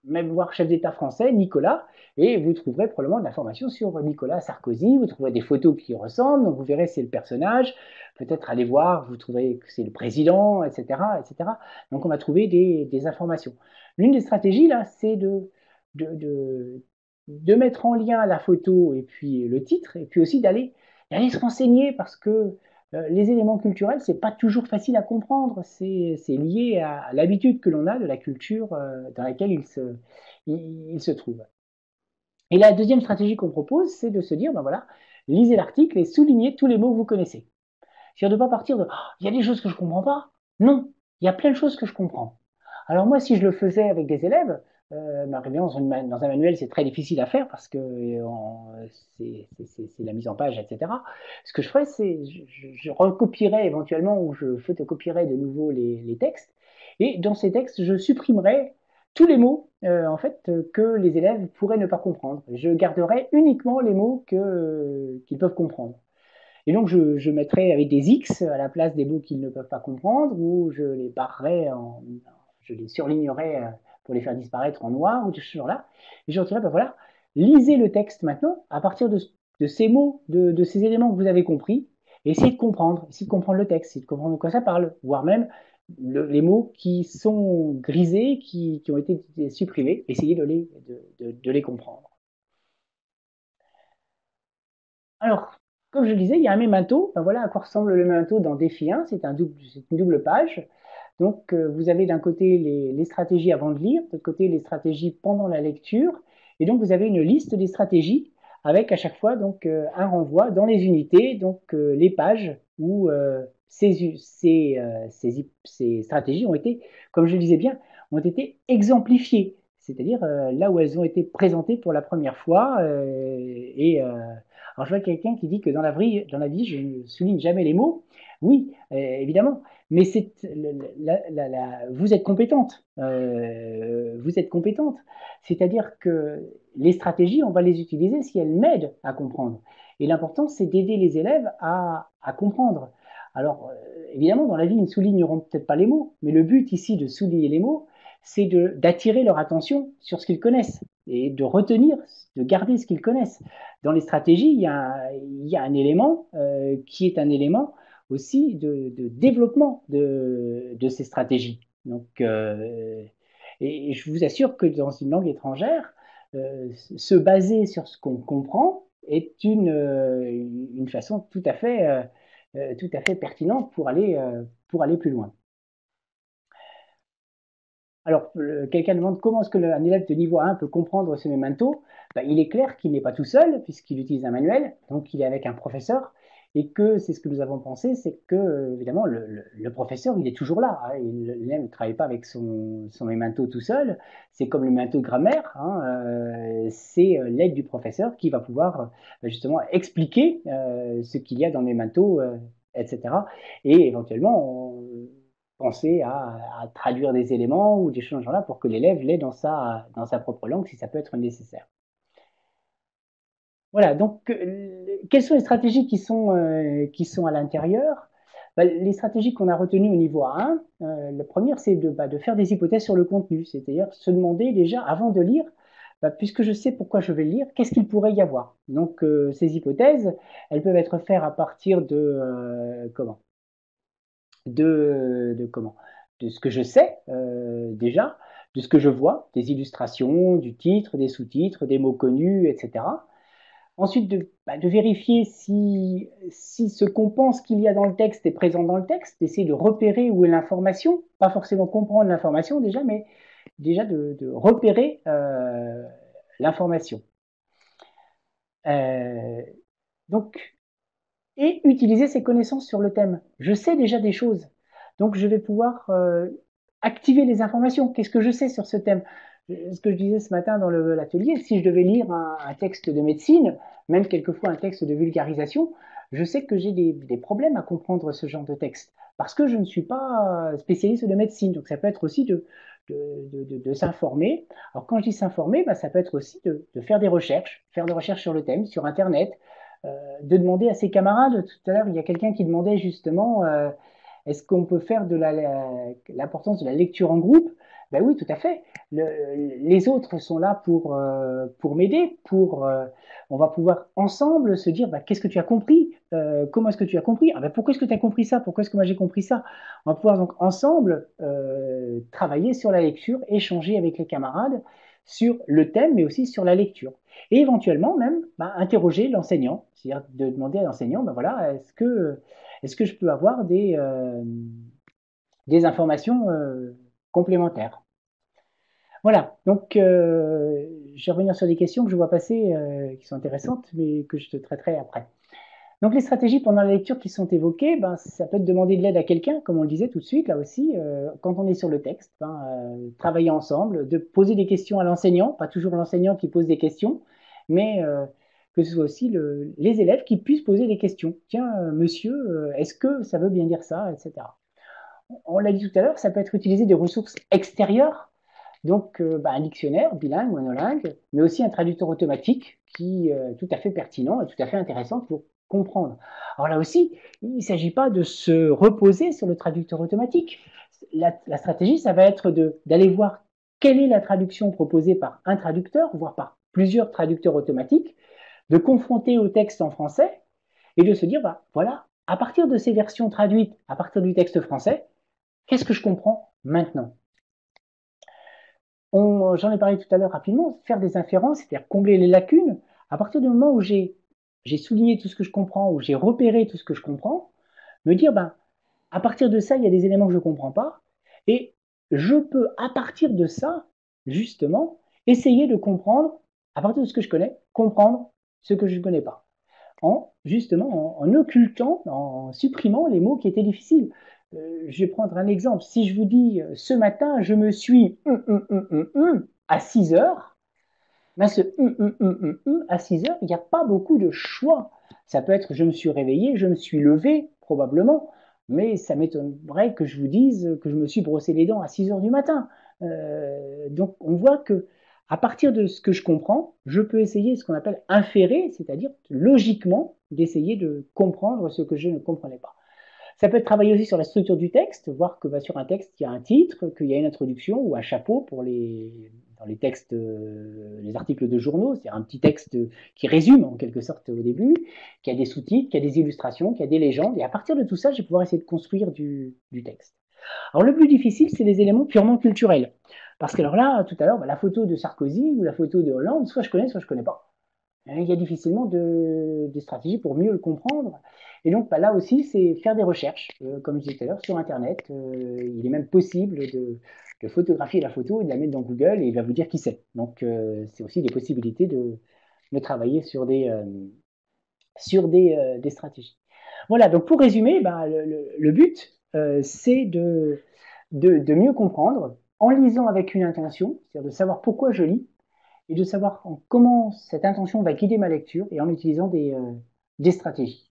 Même voir chef d'État français, Nicolas, et vous trouverez probablement de l'information sur Nicolas Sarkozy, vous trouverez des photos qui ressemblent, donc vous verrez c'est le personnage, peut-être aller voir, vous trouverez que c'est le président, etc., etc. Donc on va trouver des informations. L'une des stratégies, là, c'est de, de, de mettre en lien la photo et puis le titre, et puis aussi d'aller se renseigner, parce que les éléments culturels, c'est pas toujours facile à comprendre. C'est lié à l'habitude que l'on a de la culture dans laquelle il se trouve. Et la deuxième stratégie qu'on propose, c'est de se dire, ben voilà, lisez l'article et soulignez tous les mots que vous connaissez. C'est-à-dire de ne pas partir de, oh, il y a des choses que je ne comprends pas. Non, il y a plein de choses que je comprends. Alors moi, si je le faisais avec des élèves, dans un manuel, c'est très difficile à faire parce que c'est la mise en page, etc. Ce que je ferais, c'est je recopierais éventuellement ou je photocopierais de nouveau les textes. Et dans ces textes, je supprimerais tous les mots en fait que les élèves pourraient ne pas comprendre. Je garderai uniquement les mots qu'ils peuvent comprendre. Et donc, je mettrai avec des X à la place des mots qu'ils ne peuvent pas comprendre, ou je les barrerai, je les surlignerai pour les faire disparaître en noir, ou de ce genre-là. Et je leur dirai, ben voilà, lisez le texte maintenant à partir de ces mots, de ces éléments que vous avez compris, et essayez de comprendre le texte, essayez de comprendre de quoi ça parle, voire même les mots qui sont grisés, qui ont été supprimés, essayez de les comprendre. Alors, comme je le disais, il y a un mémento. Ben voilà à quoi ressemble le mémento dans Défi 1. C'est une double page. Donc, vous avez d'un côté les stratégies avant de lire, de l'autre côté les stratégies pendant la lecture. Et donc, vous avez une liste des stratégies avec à chaque fois donc, un renvoi dans les unités, donc les pages où ces stratégies ont été, comme je le disais bien, ont été exemplifiées. C'est-à-dire là où elles ont été présentées pour la première fois alors, je vois quelqu'un qui dit que dans la vie, je ne souligne jamais les mots. Oui, évidemment, mais vous êtes compétente. Vous êtes compétente. C'est-à-dire que les stratégies, on va les utiliser si elles m'aident à comprendre. Et l'important, c'est d'aider les élèves à comprendre. Alors, évidemment, dans la vie, ils ne souligneront peut-être pas les mots, mais le but ici de souligner les mots, c'est d'attirer leur attention sur ce qu'ils connaissent et de retenir, de garder ce qu'ils connaissent. Dans les stratégies, il y a un élément qui est un élément aussi de développement de ces stratégies. Donc, et je vous assure que dans une langue étrangère, se baser sur ce qu'on comprend est une façon tout à fait pertinente pour aller plus loin. Alors, quelqu'un demande comment est-ce qu'un élève de niveau 1 peut comprendre ce memento. Ben, il est clair qu'il n'est pas tout seul, puisqu'il utilise un manuel, donc il est avec un professeur, et que c'est ce que nous avons pensé, c'est que, évidemment, le professeur, il est toujours là. Hein, l'élève ne travaille pas avec son memento tout seul, c'est comme le memento de grammaire, hein, c'est l'aide du professeur qui va pouvoir justement expliquer ce qu'il y a dans le memento, etc. Et éventuellement, penser à traduire des éléments ou des choses dans ce genre-là pour que l'élève l'ait dans sa propre langue si ça peut être nécessaire. Voilà, donc quelles sont les stratégies qui sont à l'intérieur? Les stratégies qu'on a retenues au niveau 1, la première, c'est de faire des hypothèses sur le contenu, c'est-à-dire se demander déjà, avant de lire, puisque je sais pourquoi je vais le lire, qu'est-ce qu'il pourrait y avoir? Donc, ces hypothèses, elles peuvent être faites à partir comment? De ce que je sais déjà, de ce que je vois, des illustrations, du titre, des sous-titres, des mots connus, etc. Ensuite, de vérifier si ce qu'on pense qu'il y a dans le texte est présent dans le texte, d'essayer de repérer où est l'information, pas forcément comprendre l'information déjà, mais déjà de repérer l'information. Euh, donc, et utiliser ses connaissances sur le thème. Je sais déjà des choses, donc je vais pouvoir activer les informations. Qu'est-ce que je sais sur ce thème? Ce que je disais ce matin dans l'atelier, si je devais lire un texte de médecine, même quelquefois un texte de vulgarisation, je sais que j'ai des problèmes à comprendre ce genre de texte, parce que je ne suis pas spécialiste de médecine. Donc ça peut être aussi de s'informer. Alors quand je dis s'informer, bah, ça peut être aussi de faire des recherches sur le thème, sur Internet, de demander à ses camarades. Tout à l'heure, il y a quelqu'un qui demandait justement est-ce qu'on peut faire de l'importance de la lecture en groupe? Ben oui, tout à fait. Les autres sont là pour m'aider, on va pouvoir ensemble se dire bah, qu'est-ce que tu as compris? Comment est-ce que tu as compris? Ah, ben, pourquoi est-ce que tu as compris ça? Pourquoi est-ce que moi j'ai compris ça? On va pouvoir donc ensemble travailler sur la lecture, échanger avec les camarades sur le thème, mais aussi sur la lecture. Et éventuellement même bah, interroger l'enseignant, c'est-à-dire de demander à l'enseignant, ben voilà, est-ce que je peux avoir des informations complémentaires? Voilà, donc je vais revenir sur des questions que je vois passer qui sont intéressantes, mais que je te traiterai après. Donc les stratégies pendant la lecture qui sont évoquées, ben, ça peut être demander de l'aide à quelqu'un, comme on le disait tout de suite, là aussi, quand on est sur le texte, ben, travailler ensemble, de poser des questions à l'enseignant, pas toujours l'enseignant qui pose des questions, mais que ce soit aussi les élèves qui puissent poser des questions. Tiens, monsieur, est-ce que ça veut bien dire ça, etc. On l'a dit tout à l'heure, ça peut être utiliser des ressources extérieures, donc un dictionnaire bilingue, monolingue, mais aussi un traducteur automatique qui est tout à fait pertinent et tout à fait intéressant pour comprendre. Alors là aussi, il ne s'agit pas de se reposer sur le traducteur automatique. La stratégie, ça va être d'aller voir quelle est la traduction proposée par un traducteur, voire par plusieurs traducteurs automatiques, de confronter au texte en français et de se dire, bah, voilà, à partir de ces versions traduites, à partir du texte français, qu'est-ce que je comprends maintenant? J'en ai parlé tout à l'heure rapidement, faire des inférences, c'est-à-dire combler les lacunes. À partir du moment où j'ai souligné tout ce que je comprends, où j'ai repéré tout ce que je comprends, me dire, ben, à partir de ça, il y a des éléments que je ne comprends pas, et je peux, à partir de ça, justement, essayer de comprendre, à partir de ce que je connais, comprendre ce que je ne connais pas justement en occultant, en supprimant les mots qui étaient difficiles. Je vais prendre un exemple. Si je vous dis ce matin, je me suis à 6 heures, ben ce à 6 heures, il n'y a pas beaucoup de choix. Ça peut être je me suis réveillé, je me suis levé, probablement, mais ça m'étonnerait que je vous dise que je me suis brossé les dents à 6 heures du matin. Donc on voit que à partir de ce que je comprends, je peux essayer ce qu'on appelle inférer, c'est-à-dire logiquement d'essayer de comprendre ce que je ne comprenais pas. Ça peut être travailler aussi sur la structure du texte, voir que sur un texte, il y a un titre, qu'il y a une introduction ou un chapeau dans les textes, les articles de journaux, c'est-à-dire un petit texte qui résume en quelque sorte au début, qui a des sous-titres, qui a des illustrations, qui a des légendes, et à partir de tout ça, je vais pouvoir essayer de construire du texte. Alors le plus difficile, c'est les éléments purement culturels. Parce que alors là, tout à l'heure, la photo de Sarkozy ou la photo de Hollande, soit je connais, soit je ne connais pas. Il y a difficilement des stratégies pour mieux le comprendre. Et donc là aussi, c'est faire des recherches, comme je disais tout à l'heure, sur Internet. Il est même possible de photographier la photo et de la mettre dans Google et il va vous dire qui c'est. Donc c'est aussi des possibilités de travailler sur des stratégies. Voilà, donc pour résumer, le but, c'est de mieux comprendre en lisant avec une intention, c'est-à-dire de savoir pourquoi je lis, et de savoir comment cette intention va guider ma lecture et en utilisant des stratégies.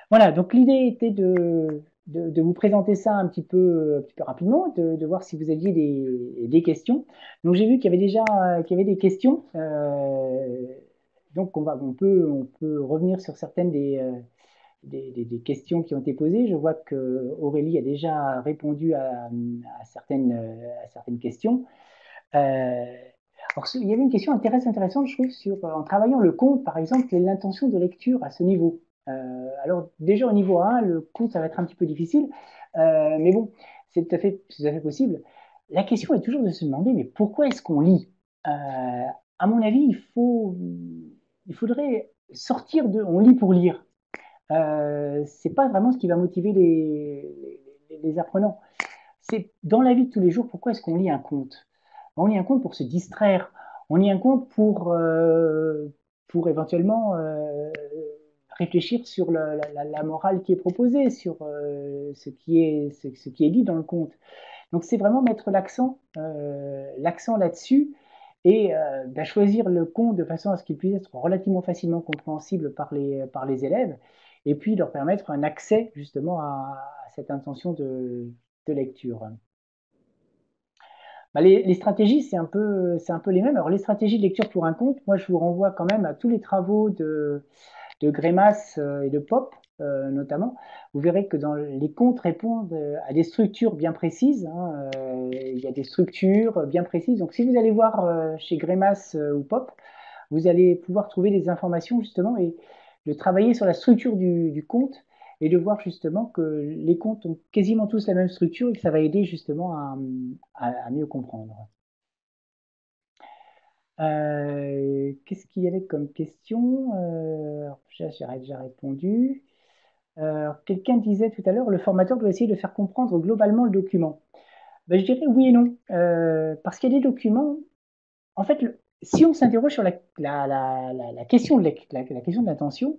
Voilà, donc l'idée était de vous présenter ça un petit peu rapidement, de voir si vous aviez des questions. Donc j'ai vu qu'il y avait déjà qu'il y avait des questions. Donc on peut revenir sur certaines des questions qui ont été posées. Je vois que Aurélie a déjà répondu à certaines questions. Euh, alors, il y avait une question très intéressante, je trouve, sur en travaillant le compte, par exemple, quelle est l'intention de lecture à ce niveau. Alors, déjà au niveau 1, le compte, ça va être un petit peu difficile, mais bon, c'est tout à fait possible. La question est toujours de se demander, mais pourquoi est-ce qu'on lit? À mon avis, il faudrait sortir de, on lit pour lire. C'est pas vraiment ce qui va motiver les apprenants. C'est dans la vie de tous les jours, pourquoi est-ce qu'on lit un conte? On lit un conte pour se distraire. On lit un conte pour éventuellement réfléchir sur la morale qui est proposée, sur ce qui est dit dans le conte. Donc c'est vraiment mettre l'accent là-dessus et choisir le conte de façon à ce qu'il puisse être relativement facilement compréhensible par les élèves et puis leur permettre un accès justement à cette intention de lecture. Bah, les stratégies, c'est un peu les mêmes. Alors, les stratégies de lecture pour un conte, moi, je vous renvoie quand même à tous les travaux de Grémas et de Pop, notamment. Vous verrez que dans les contes répondent à des structures bien précises, hein. Il y a des structures bien précises. Donc, si vous allez voir chez Grémas ou Pop, vous allez pouvoir trouver des informations justement et de travailler sur la structure du conte et de voir justement que les contes ont quasiment tous la même structure et que ça va aider justement à mieux comprendre. Qu'est-ce qu'il y avait comme question? J'ai déjà répondu. Quelqu'un disait tout à l'heure, le formateur doit essayer de faire comprendre globalement le document. Ben, je dirais oui et non. Parce qu'il y a des documents, en fait, si on s'interroge sur la question la question de l'attention,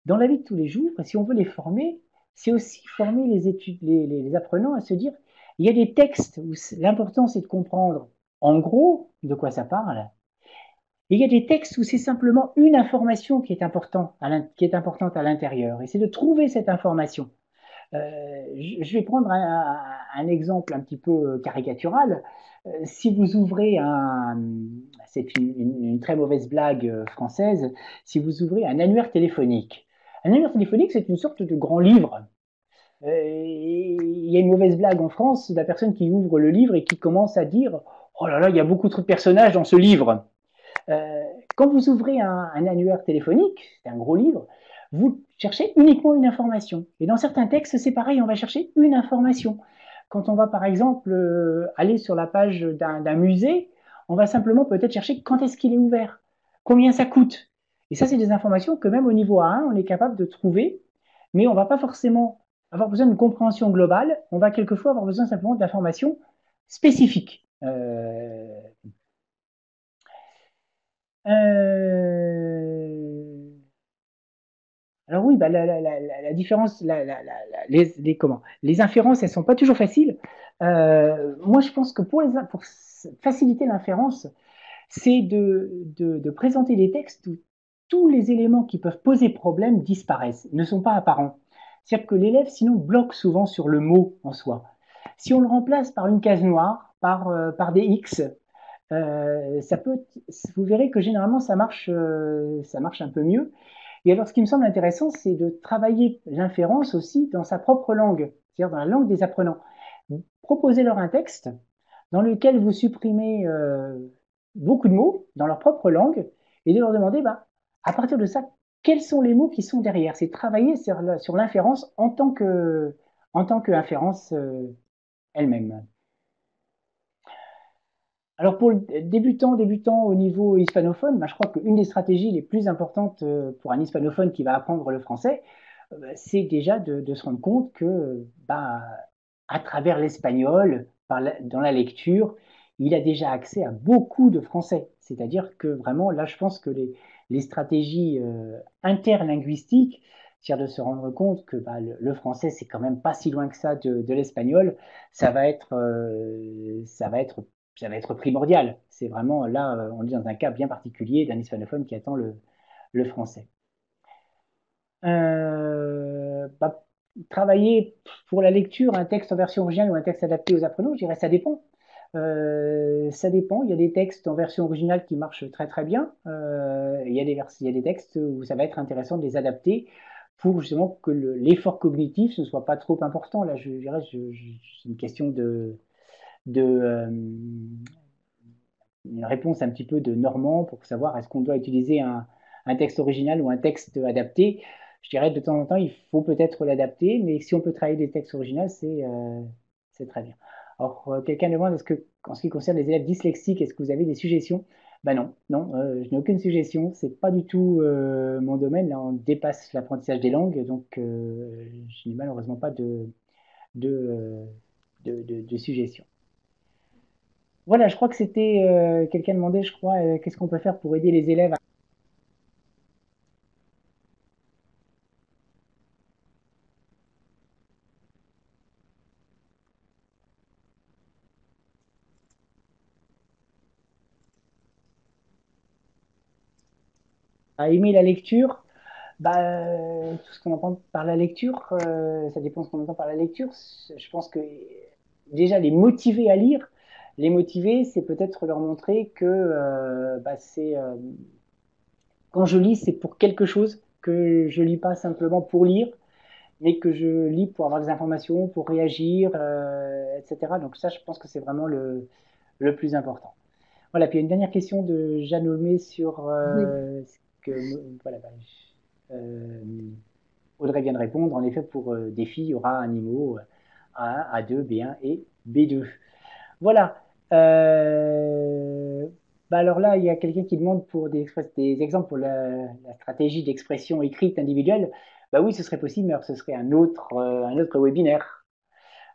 dans la vie de tous les jours, si on veut les former, c'est aussi former les apprenants à se dire, il y a des textes où l'important c'est de comprendre en gros de quoi ça parle, et il y a des textes où c'est simplement une information qui est importante à l'intérieur, et c'est de trouver cette information. Je vais prendre un exemple un petit peu caricatural. Si vous ouvrez c'est une très mauvaise blague française, si vous ouvrez un annuaire téléphonique, c'est une sorte de grand livre. Il y a une mauvaise blague en France de la personne qui ouvre le livre et qui commence à dire oh là là, il y a beaucoup trop de personnages dans ce livre. Euh, Quand vous ouvrez un annuaire téléphonique, c'est un gros livre, vous cherchez uniquement une information. Et dans certains textes, c'est pareil, on va chercher une information. Quand on va par exemple aller sur la page d'un musée, on va simplement peut-être chercher quand est-ce qu'il est ouvert, combien ça coûte. Et ça, c'est des informations que même au niveau A1, on est capable de trouver, mais on ne va pas forcément avoir besoin d'une compréhension globale, on va quelquefois avoir besoin simplement d'informations spécifiques. Euh, Alors oui, bah, la différence, comment, les inférences, elles sont pas toujours faciles. Moi, je pense que pour faciliter l'inférence, c'est de présenter des textes où tous les éléments qui peuvent poser problème disparaissent, ne sont pas apparents. C'est-à-dire que l'élève, sinon, bloque souvent sur le mot en soi. Si on le remplace par une case noire, par des X, ça peut, vous verrez que généralement, ça marche un peu mieux. Et alors, ce qui me semble intéressant, c'est de travailler l'inférence aussi dans sa propre langue, c'est-à-dire dans la langue des apprenants. Proposez-leur un texte dans lequel vous supprimez beaucoup de mots dans leur propre langue et de leur demander, bah, à partir de ça, quels sont les mots qui sont derrière? C'est travailler sur l'inférence en tant qu'inférence elle-même. Alors pour le débutant au niveau hispanophone, bah, je crois qu'une des stratégies les plus importantes pour un hispanophone qui va apprendre le français, c'est déjà de se rendre compte que bah, à travers l'espagnol, dans la lecture, il a déjà accès à beaucoup de français. C'est-à-dire que vraiment, là, je pense que les stratégies interlinguistiques, c'est-à-dire de se rendre compte que bah, le français, c'est quand même pas si loin que ça de l'espagnol, ça va être, ça va être primordial. C'est vraiment là, on est dans un cas bien particulier d'un hispanophone qui attend le français. Bah, travailler pour la lecture un texte en version originale ou un texte adapté aux apprenants, je dirais ça dépend. Ça dépend. Il y a des textes en version originale qui marchent très très bien. Il y a des textes où ça va être intéressant de les adapter pour justement que l'effort cognitif ne soit pas trop important. Là, je dirais, c'est une question de une réponse un petit peu de Normand pour savoir est-ce qu'on doit utiliser un texte original ou un texte adapté. Je dirais de temps en temps, il faut peut-être l'adapter, mais si on peut travailler des textes originaux, c'est très bien. Alors, quelqu'un demande, est-ce que, en ce qui concerne les élèves dyslexiques, est-ce que vous avez des suggestions? Ben non, non, je n'ai aucune suggestion. C'est pas du tout mon domaine. Là, on dépasse l'apprentissage des langues, donc je n'ai malheureusement pas de, euh, de suggestions. Voilà, je crois que c'était quelqu'un demandait, je crois, qu'est-ce qu'on peut faire pour aider les élèves à aimer la lecture. Bah, tout ce qu'on entend par la lecture, ça dépend de ce qu'on entend par la lecture. Je pense que déjà les motiver à lire, les motiver, c'est peut-être leur montrer que bah, quand je lis, c'est pour quelque chose, que je lis pas simplement pour lire, mais que je lis pour avoir des informations, pour réagir, etc. Donc ça, je pense que c'est vraiment le plus important. Voilà, puis il y a une dernière question de Jeanne Olmé sur Oui. ce que voilà, bah, euh, Audrey vient de répondre. En effet, pour des filles, il y aura un niveau A1, A2, B1 et B2. Voilà. Bah alors là, il y a quelqu'un qui demande pour des exemples pour la stratégie d'expression écrite individuelle. Bah oui, ce serait possible, mais alors ce serait un autre webinaire.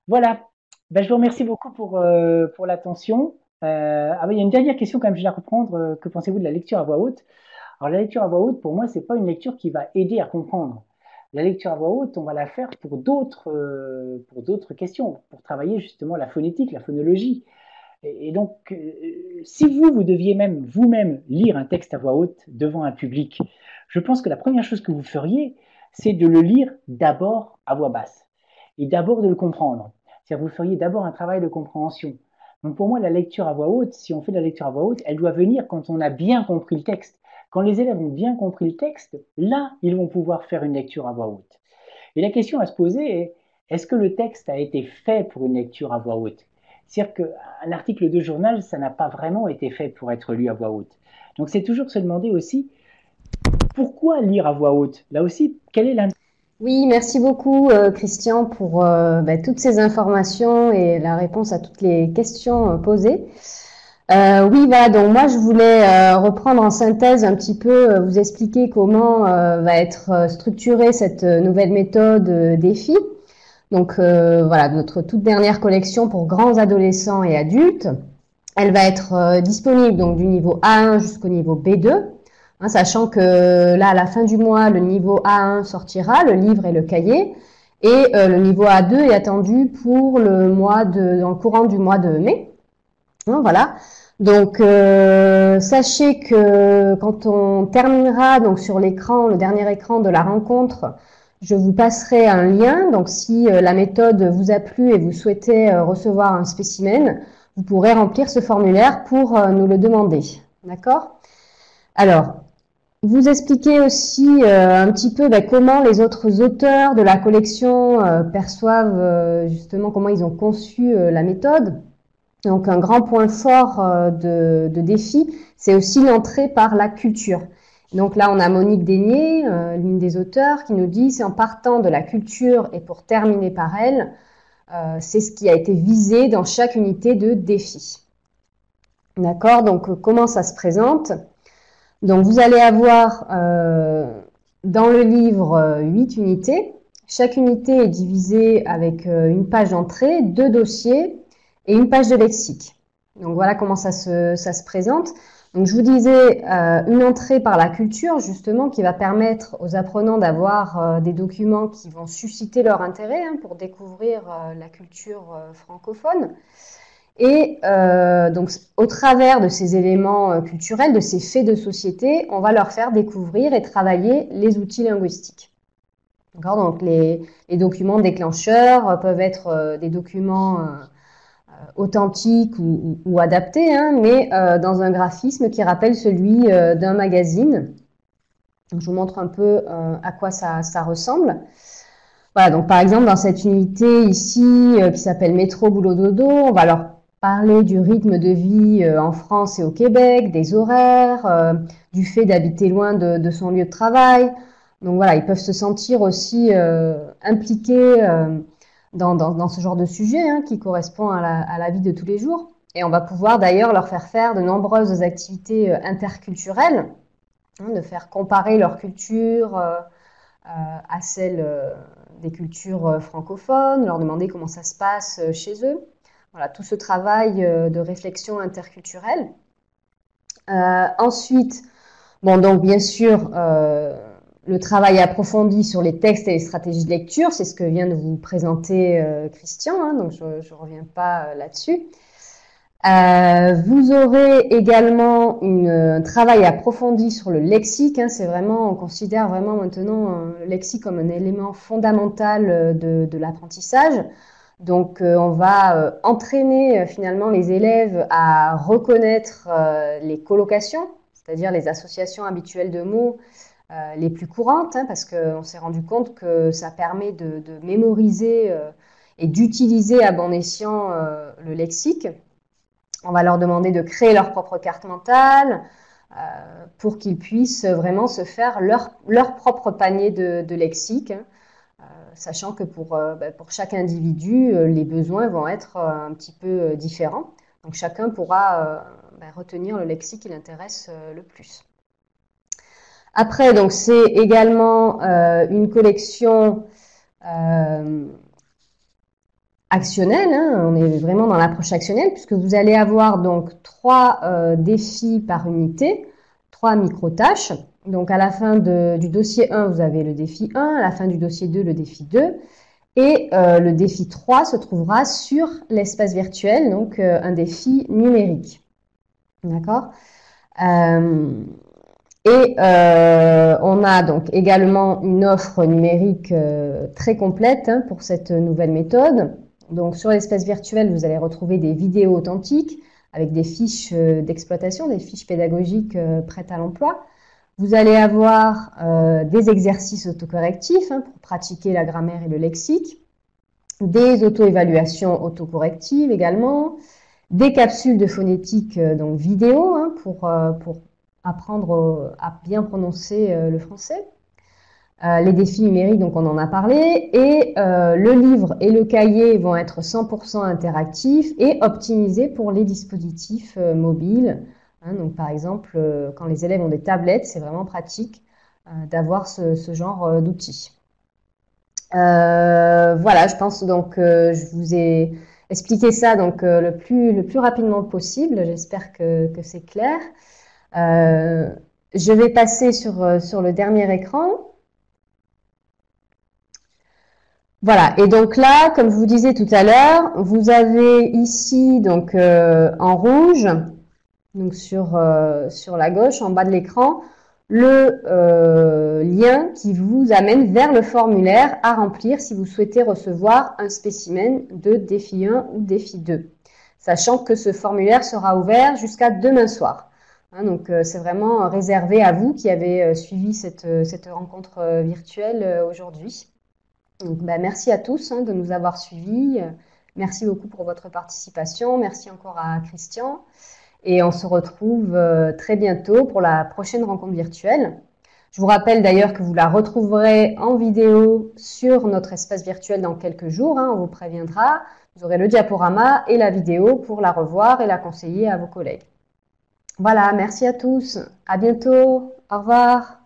Voilà. Bah, je vous remercie beaucoup pour l'attention. Ah, bah, il y a une dernière question quand même, je vais la reprendre. Que pensez-vous de la lecture à voix haute? Alors la lecture à voix haute, pour moi, c'est pas une lecture qui va aider à comprendre. La lecture à voix haute, on va la faire pour d'autres questions, pour travailler justement la phonétique, la phonologie. Et donc, si vous deviez même vous-même lire un texte à voix haute devant un public, je pense que la première chose que vous feriez, c'est de le lire d'abord à voix basse et d'abord de le comprendre. C'est-à-dire vous feriez d'abord un travail de compréhension. Donc pour moi, la lecture à voix haute, si on fait de la lecture à voix haute, elle doit venir quand on a bien compris le texte. Quand les élèves ont bien compris le texte, là, ils vont pouvoir faire une lecture à voix haute. Et la question à se poser est, est-ce que le texte a été fait pour une lecture à voix haute? C'est-à-dire qu'un article de journal, ça n'a pas vraiment été fait pour être lu à voix haute. Donc c'est toujours se demander aussi, pourquoi lire à voix haute? Là aussi, quel est l'intérêt? Oui, merci beaucoup Christian pour toutes ces informations et la réponse à toutes les questions posées. Oui, voilà, donc moi je voulais reprendre en synthèse un petit peu, vous expliquer comment va être structurée cette nouvelle méthode défi. Donc voilà, notre toute dernière collection pour grands adolescents et adultes. Elle va être disponible donc du niveau A1 jusqu'au niveau B2. Hein, sachant que là, à la fin du mois, le niveau A1 sortira, le livre et le cahier, et le niveau A2 est attendu pour dans le courant du mois de mai. Hein, voilà. Donc, sachez que quand on terminera donc sur l'écran, le dernier écran de la rencontre, je vous passerai un lien. Donc, si la méthode vous a plu et vous souhaitez recevoir un spécimen, vous pourrez remplir ce formulaire pour nous le demander. D'accord? Alors, vous expliquez aussi un petit peu comment les autres auteurs de la collection perçoivent justement comment ils ont conçu la méthode. Donc un grand point fort de défi, c'est aussi l'entrée par la culture. Donc là, on a Monique Daigné, l'une des auteurs, qui nous dit c'est en partant de la culture et pour terminer par elle, c'est ce qui a été visé dans chaque unité de défi. D'accord? Donc comment ça se présente? Donc vous allez avoir dans le livre 8 unités. Chaque unité est divisée avec une page d'entrée, 2 dossiers et une page de lexique. Donc voilà comment ça se présente. Donc je vous disais une entrée par la culture justement qui va permettre aux apprenants d'avoir des documents qui vont susciter leur intérêt pour découvrir la culture francophone. Et donc, au travers de ces éléments culturels, de ces faits de société, on va leur faire découvrir et travailler les outils linguistiques. D'accord? Donc, les documents déclencheurs peuvent être des documents authentiques ou adaptés, mais dans un graphisme qui rappelle celui d'un magazine. Donc, je vous montre un peu à quoi ça ressemble. Voilà, donc par exemple, dans cette unité ici qui s'appelle Métro Boulot Dodo, on va leur parler du rythme de vie en France et au Québec, des horaires, du fait d'habiter loin de son lieu de travail. Donc voilà, ils peuvent se sentir aussi impliqués dans ce genre de sujet hein, qui correspond à la vie de tous les jours. Et on va pouvoir d'ailleurs leur faire de nombreuses activités interculturelles, hein, de faire comparer leur culture à celle des cultures francophones, leur demander comment ça se passe chez eux. Voilà, tout ce travail de réflexion interculturelle. Ensuite, bon, donc bien sûr, le travail approfondi sur les textes et les stratégies de lecture, c'est ce que vient de vous présenter Christian, hein, donc je ne reviens pas là-dessus. Vous aurez également un travail approfondi sur le lexique. Hein, c'est vraiment, on considère vraiment maintenant le lexique comme un élément fondamental de l'apprentissage. Donc, on va entraîner finalement les élèves à reconnaître les collocations, c'est-à-dire les associations habituelles de mots les plus courantes, hein, parce qu'on s'est rendu compte que ça permet de mémoriser et d'utiliser à bon escient le lexique. On va leur demander de créer leur propre carte mentale pour qu'ils puissent vraiment se faire leur propre panier de lexique, hein, sachant que pour chaque individu, les besoins vont être un petit peu différents. Donc chacun pourra retenir le lexique qui l'intéresse le plus. Après, donc c'est également une collection actionnelle, hein, on est vraiment dans l'approche actionnelle puisque vous allez avoir donc 3 défis par unité, 3 micro-tâches. Donc à la fin du dossier 1, vous avez le défi 1, à la fin du dossier 2, le défi 2 et le défi 3 se trouvera sur l'espace virtuel, donc un défi numérique. D'accord ? On a donc également une offre numérique très complète hein, pour cette nouvelle méthode. Donc sur l'espace virtuel, vous allez retrouver des vidéos authentiques avec des fiches d'exploitation, des fiches pédagogiques prêtes à l'emploi. Vous allez avoir des exercices autocorrectifs hein, pour pratiquer la grammaire et le lexique, des auto-évaluations autocorrectives également, des capsules de phonétique donc vidéo hein, pour apprendre à bien prononcer le français. Les défis numériques, donc on en a parlé, et le livre et le cahier vont être 100% interactifs et optimisés pour les dispositifs mobiles. Hein, donc par exemple, quand les élèves ont des tablettes, c'est vraiment pratique d'avoir ce genre d'outils. Voilà, je pense donc je vous ai expliqué ça donc le plus rapidement possible. J'espère que c'est clair. Je vais passer sur le dernier écran. Voilà, et donc là, comme je vous disais tout à l'heure, vous avez ici donc en rouge, donc sur la gauche, en bas de l'écran, le lien qui vous amène vers le formulaire à remplir si vous souhaitez recevoir un spécimen de défi 1 ou défi 2, sachant que ce formulaire sera ouvert jusqu'à demain soir. Hein, donc c'est vraiment réservé à vous qui avez suivi cette rencontre virtuelle aujourd'hui. Donc, merci à tous hein, de nous avoir suivis. Merci beaucoup pour votre participation. Merci encore à Christian. Et on se retrouve très bientôt pour la prochaine rencontre virtuelle. Je vous rappelle d'ailleurs que vous la retrouverez en vidéo sur notre espace virtuel dans quelques jours. Hein, on vous préviendra. Vous aurez le diaporama et la vidéo pour la revoir et la conseiller à vos collègues. Voilà, merci à tous. À bientôt. Au revoir.